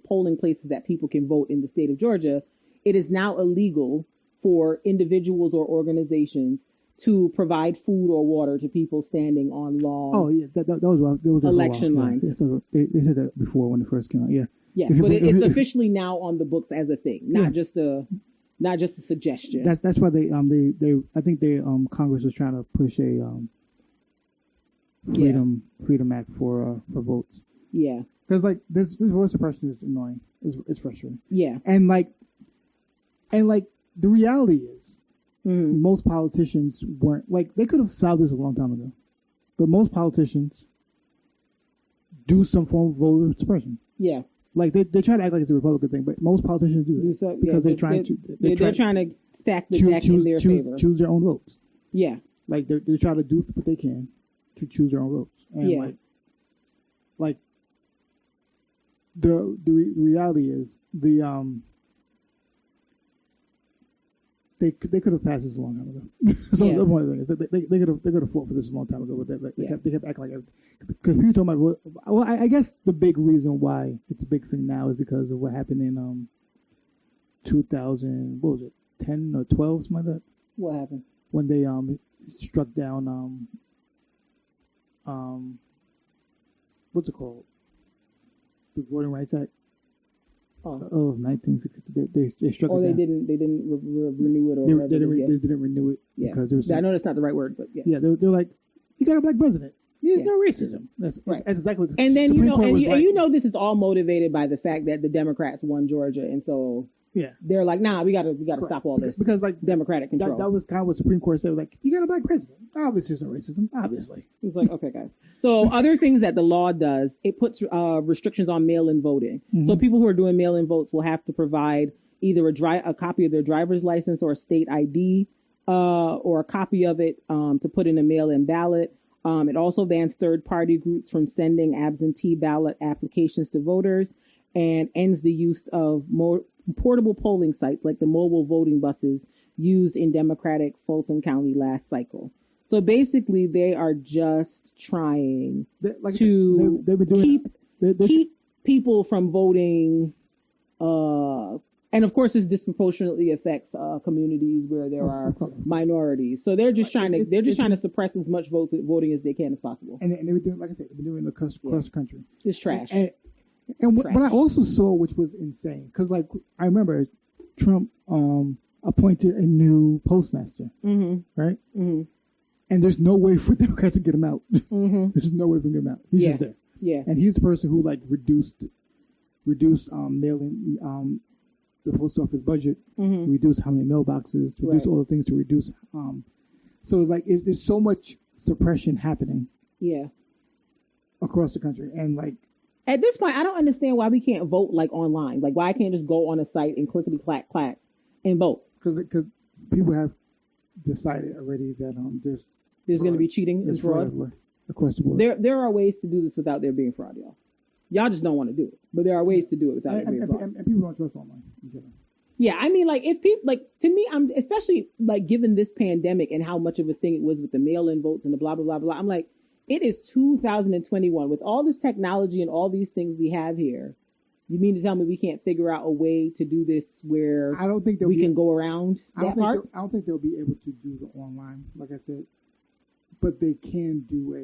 polling places that people can vote in the state of Georgia, it is now illegal for individuals or organizations to provide food or water to people standing on long. Oh yeah, that was election lines. Yeah, they said that before when it first came out. Yeah. Yes, but it's officially now on the books as a thing, not just a suggestion. That's why they I think Congress was trying to push a freedom act for votes. Yeah, because like this voter suppression is annoying. It's frustrating. Yeah, and the reality is most politicians weren't like, they could have solved this a long time ago, but most politicians do some form of voter suppression. Yeah. Like they try to act like it's a Republican thing, but most politicians do it because they're trying to stack the deck in their favor, choose their own votes. Yeah, like they try to do what they can to choose their own votes, and like the reality is they could have passed this a long time ago. So that's one of the things. They could have fought for this a long time ago, but they kept acting like, because people talking about, well, I guess the big reason why it's a big thing now is because of what happened in 2000, what was it, 10 or 12, something like that. What happened? When they struck down what's it called, the Voting Rights Act. Of 1960, they struck. Or they didn't renew it, or they didn't renew it because there was. I know that's not the right word, but yes. Yeah, they're like, you got a black president. There's no racism. That's right. That's exactly what the and then Supreme Court was and you know this is all motivated by the fact that the Democrats won Georgia, and so they're like, nah, we gotta stop all this because like Democratic control. That was kind of what Supreme Court said. Like, you got a black president. Obviously, there's no racism. Obviously, it's like, okay, guys. So other things that the law does, it puts restrictions on mail-in voting. Mm-hmm. So people who are doing mail-in votes will have to provide either a copy of their driver's license or a state ID, or a copy of it to put in a mail-in ballot. It also bans third-party groups from sending absentee ballot applications to voters, and ends the use of more portable polling sites like the mobile voting buses used in Democratic Fulton County last cycle. So basically, they are just trying to keep people from voting And of course, this disproportionately affects communities where there are minorities. So they're just trying to suppress as much voting as they can as possible. And they were doing, like I said, they were doing it across the country. It's trash. And what I also saw, which was insane, because like I remember Trump appointed a new postmaster, right? Mm-hmm. And there's no way for Democrats to get him out. Mm-hmm. There's no way for him to get him out. He's just there. Yeah. And he's the person who like reduced mailing the post office budget, reduced how many mailboxes, reduced all the things to reduce. So it's like there's so much suppression happening. Yeah. Across the country, and like at this point, I don't understand why we can't vote like online. Like why I can't just go on a site and clickety clack clack and vote? Because people have decided already that there's going to be cheating and fraud across the board. There are ways to do this without there being fraud, y'all. Y'all just don't want to do it, but there are ways to do it without it being fraud. And people don't trust online in general. Yeah, I mean, like if people like to me, I'm especially like given this pandemic and how much of a thing it was with the mail-in votes and the blah blah blah blah. I'm like, it is 2021 with all this technology and all these things we have here. You mean to tell me we can't figure out a way to do this where I don't think we can go around that part? I don't think they'll be able to do the online, like I said, but they can do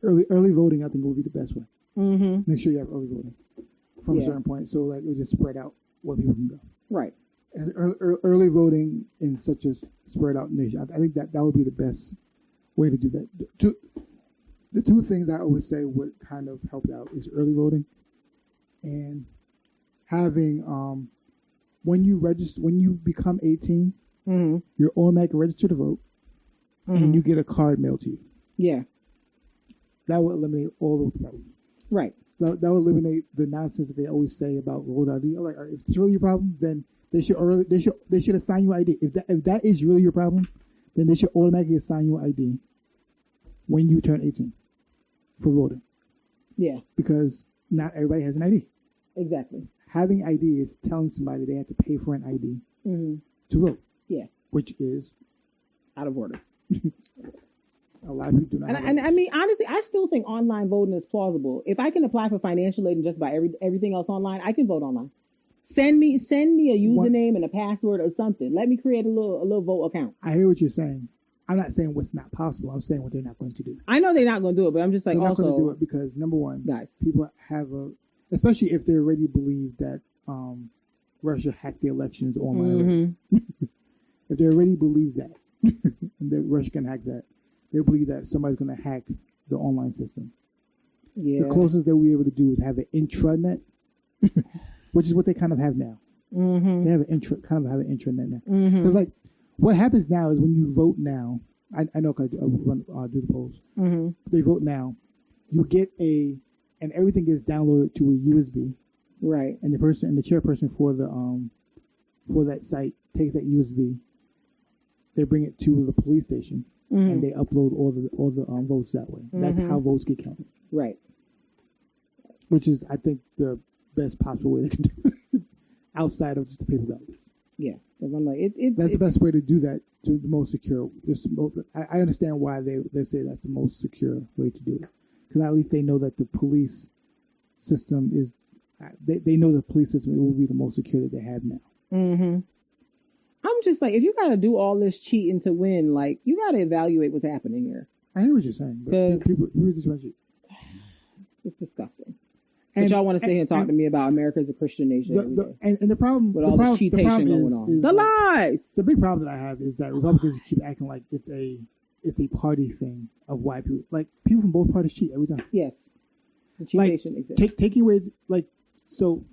early voting. I think will be the best way. Mm-hmm. Make sure you have early voting from a certain point, so like it'll just spread out where people can go. Right. And early voting in such a spread out nation, I think that would be the best way to do that. The two things I always say would kind of help out is early voting and having when you become 18, you're automatically registered to vote, and you get a card mailed to you. Yeah, that would eliminate all those problems. Right. That would eliminate the nonsense that they always say about voter ID. Like, if it's really your problem, then they should assign you ID. If that is really your problem, then they should automatically assign you ID when you turn 18 for voting. Yeah. Because not everybody has an ID. Exactly. Having ID is telling somebody they have to pay for an ID to vote. Yeah. Which is out of order. A lot of people do not. And I mean, honestly, I still think online voting is plausible. If I can apply for financial aid and just about everything else online, I can vote online. Send me a username and a password or something. Let me create a little vote account. I hear what you're saying. I'm not saying what's not possible. I'm saying what they're not going to do. I know they're not going to do it, but I'm just like, they're also not going to do it because number one, guys, people have especially if they already believe that Russia hacked the elections online. If they already believe that, and that Russia can hack that, they believe that somebody's going to hack the online system. Yeah. The closest that we're able to do is have an intranet, which is what they kind of have now. They have an intranet now. Because like, what happens now is when you vote now, I know because I do the polls. They vote now, you get and everything gets downloaded to a USB. Right. And the chairperson for that site takes that USB. They bring it to the police station and they upload all the votes that way. That's how votes get counted. Right. Which is, I think, the best possible way they can do it outside of just the paper ballot. Yeah, because I'm like, that's the best way to do that. To the most secure. I understand why they say that's the most secure way to do it, because at least they know that the police system is. They know the police system will be the most secure that they have now. I'm just like, if you got to do all this cheating to win, like you got to evaluate what's happening here. I hear what you're saying, but people just want to cheat. It's disgusting. But y'all want to sit here and talk to me about America as a Christian nation and the problem with all this cheatation going on. The lies. The big problem that I have is that Republicans keep acting like it's a party thing of why people from both parties cheat every time. Yes, the cheatation exists. Taking away so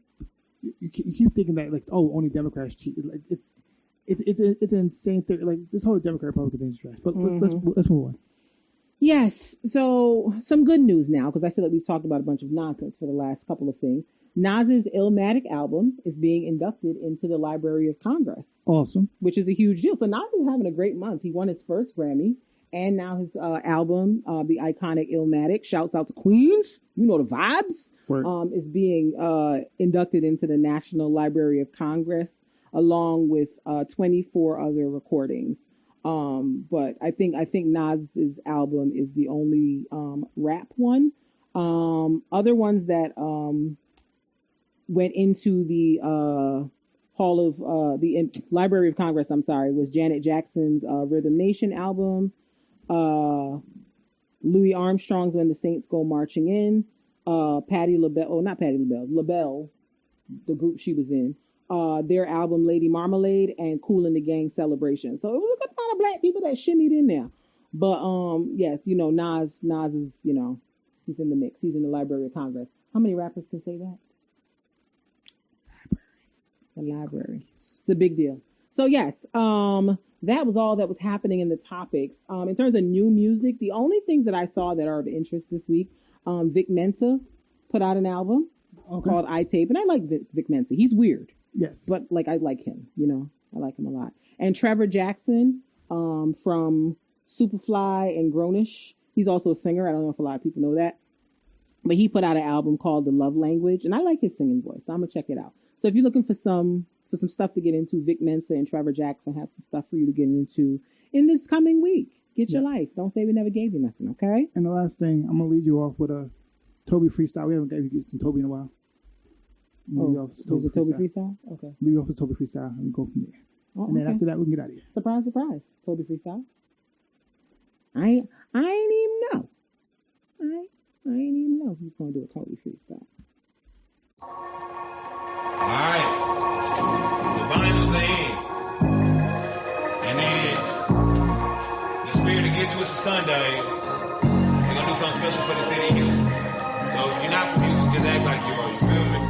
you keep thinking that like only Democrats cheat. Like it's an insane thing. Like this whole Democrat Republican thing is trash. But let's move on. Yes. So some good news now, because I feel like we've talked about a bunch of nonsense for the last couple of things. Nas's Illmatic album is being inducted into the Library of Congress. Awesome. Which is a huge deal. So Nas is having a great month. He won his first Grammy. And now his album, the iconic Illmatic, shouts out to Queens. You know the vibes. Right. Is being inducted into the National Library of Congress, along with 24 other recordings. But I think Nas's album is the only rap one. Other ones that went into the Library of Congress, was Janet Jackson's Rhythm Nation album, Louis Armstrong's When the Saints Go Marching In, LaBelle, the group she was in, their album Lady Marmalade, and Kool and the Gang Celebration. So it was a good amount of black people that shimmied in there. But yes, Nas is, he's in the mix. He's in the Library of Congress. How many rappers can say that? The library. It's a big deal. So yes, that was all that was happening in the topics. In terms of new music, the only things that I saw that are of interest this week, Vic Mensa put out an album called I Tape, and I like Vic Mensa. He's weird. Yes. But I like him, I like him a lot. And Trevor Jackson, from Superfly and Grownish. He's also a singer. I don't know if a lot of people know that. But he put out an album called The Love Language, and I like his singing voice, so I'm gonna check it out. So if you're looking for some stuff to get into, Vic Mensa and Trevor Jackson have some stuff for you to get into in this coming week. Get your life. Don't say we never gave you nothing, okay? And the last thing, I'm gonna lead you off with a Toby freestyle. We haven't gave you some Toby in a while. There's a Toby freestyle? Okay. Lead off with Toby freestyle and go from there. Oh, and then after that, we can get out of here. Surprise, surprise. Toby freestyle. I ain't even know. I ain't even know who's gonna do a Toby freestyle. All right, the vinyls are in, and then the spirit of Get You It's a Sunday. We're gonna do something special for the city of Houston. So if you're not from Houston, just act like you are. You feel me?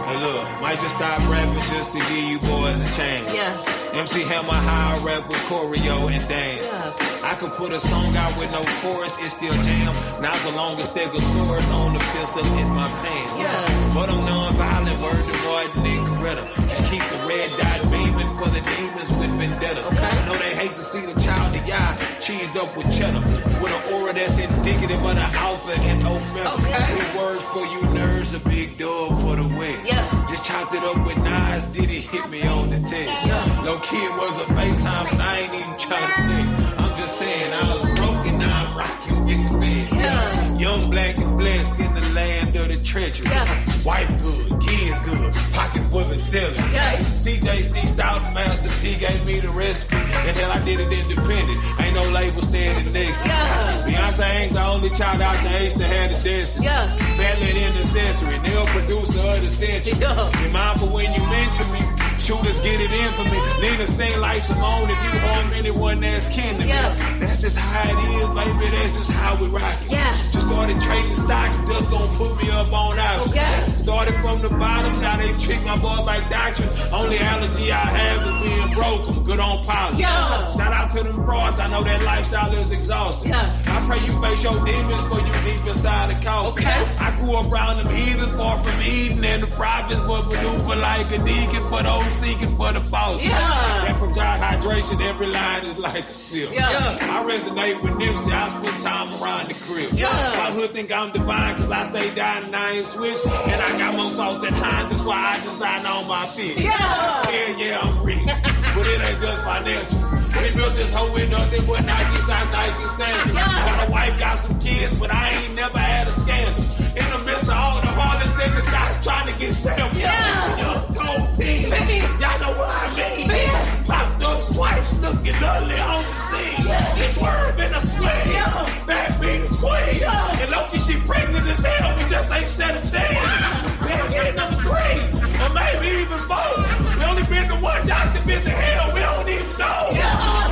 Hey, look, might just stop rapping just to give you boys a chance. Yeah. MC Hammer high rap with choreo and dance. Yeah. I could put a song out with no chorus, it still jam. Now's the longest stegosaurus on the pistol in my pants. Yeah. But I'm non-violent, word to Martin and Coretta. Just keep the red dot beaming for the demons with vendettas. Okay. I know they hate to see the child of Yah cheesed up with cheddar. With an aura that's indicative of the alpha and omega. Okay. 3 words for you nerds, a big dub for the win. Yeah. Just chopped it up with Nas, Diddy hit me on the test. Yeah. Low key it was a FaceTime, but I ain't even trying to think. I'm just saying I was broken, now I'm rocking with the band. Yeah. Young, black, and blessed in the land of the treachery. Yeah. Wife good, kids good, pocket full of selling. Yeah. CJ sneaked out the master, he gave me the recipe. And hell, I did it independent. Ain't no label standing next to me. Yeah. Beyonce ain't the only child out the age that had a destiny. Yeah. Family in the century, nail producer of the century. Yeah. Be mindful when you mention me. Shooters get it in for me. Nina sing like Simone if you harm anyone that's kin to me. Yeah. That's just how it is, baby. That's just how we rock it. Yeah. Just started trading stocks, just gonna put me up on options. Okay. Started from the bottom, now they treat my boy like doctrine. Only allergy I have is being broke. I'm good on polish. Yeah. Shout out to them frauds. I know that lifestyle is exhausting. Yeah. I pray you face your demons for you deep inside the coffin. Okay. I grew up around them heathens, far from Eden, and the prophets would maneuver like a deacon for those seeking for the false. Yeah. That provides hydration, every line is like a sip. Yeah. I resonate with Nipsey, I spend time around the crib. Yeah. My hood think I'm divine, cause I stay down and I ain't switched. And I got more sauce than Heinz, that's why I design all my fit. Yeah. Yeah, I'm rich, but it ain't just financial. We built this hoe with nothing but Nike socks, Nike sandals. Yeah. My wife got some kids, but I ain't never had a scandal. In the midst of all the harlots and the dots trying to get samples. Yeah. Young Told P, y'all know what I mean. Popped up twice, looking ugly on the scene. Yeah. It's swerving a swing. Yeah. Fat be the queen. Yeah. And Loki, she pregnant as hell, we just ain't said a thing. We'll get number 3, or maybe even 4. We only been to one doctor visit, hell, we don't even know.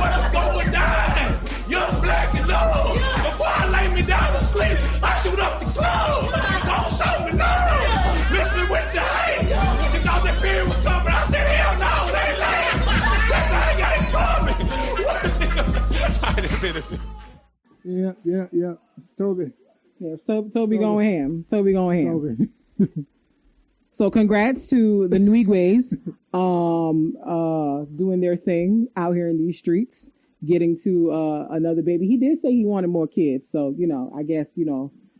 What's going down? Young, black, and low. Before I lay me down to sleep, I shoot up the clothes. Don't show me love. Miss me with the hate. She thought that period was coming. I said, hell no, they ain't lying. That thing ain't coming. Yeah. It's Toby. Yes, Toby going ham. Toby going ham. Toby. So congrats to the Nwigwes doing their thing out here in these streets, getting to another baby. He did say he wanted more kids. So, I guess,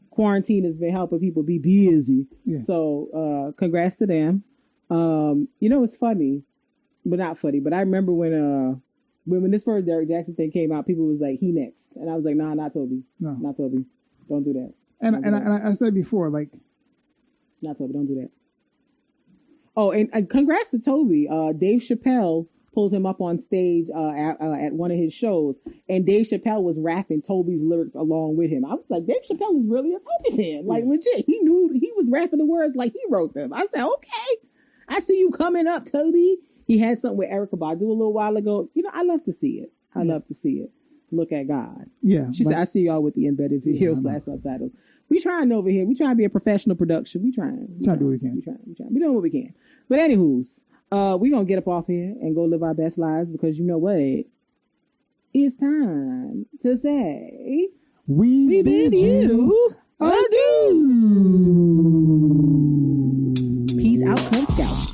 quarantine has been helping people be busy. Yeah. So congrats to them. It's funny, but not funny. But I remember when this first Derek Jackson thing came out, people was like, he next. And I was like, nah, not Toby. No. Not Toby. Don't do that. And I said before, like, not Toby, don't do that. Oh, and congrats to Toby. Dave Chappelle pulled him up on stage at one of his shows, and Dave Chappelle was rapping Toby's lyrics along with him. I was like, Dave Chappelle is really a Toby fan. Like, legit, he knew he was rapping the words like he wrote them. I said, okay, I see you coming up, Toby. He had something with Erykah Badu a little while ago. You know, I love to see it. I love to see it. Look at God. Yeah. She said, I see y'all with the embedded video / subtitles. We trying over here. We trying to be a professional production. We trying to do what we can. We trying. We doing what we can. But anywho's, we gonna get up off here and go live our best lives, because you know what? It's time to say we bid you adieu. Peace out, Club Scout.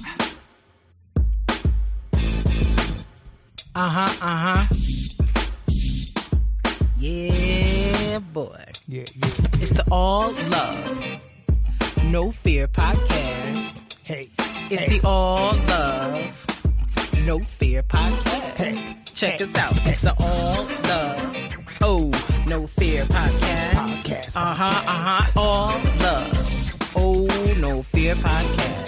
Yeah, boy. Yeah. It's the All Love, No Fear podcast. Hey. It's the All Love, No Fear podcast. Check us out. It's the All Love, No Fear podcast. All Love, No Fear podcast.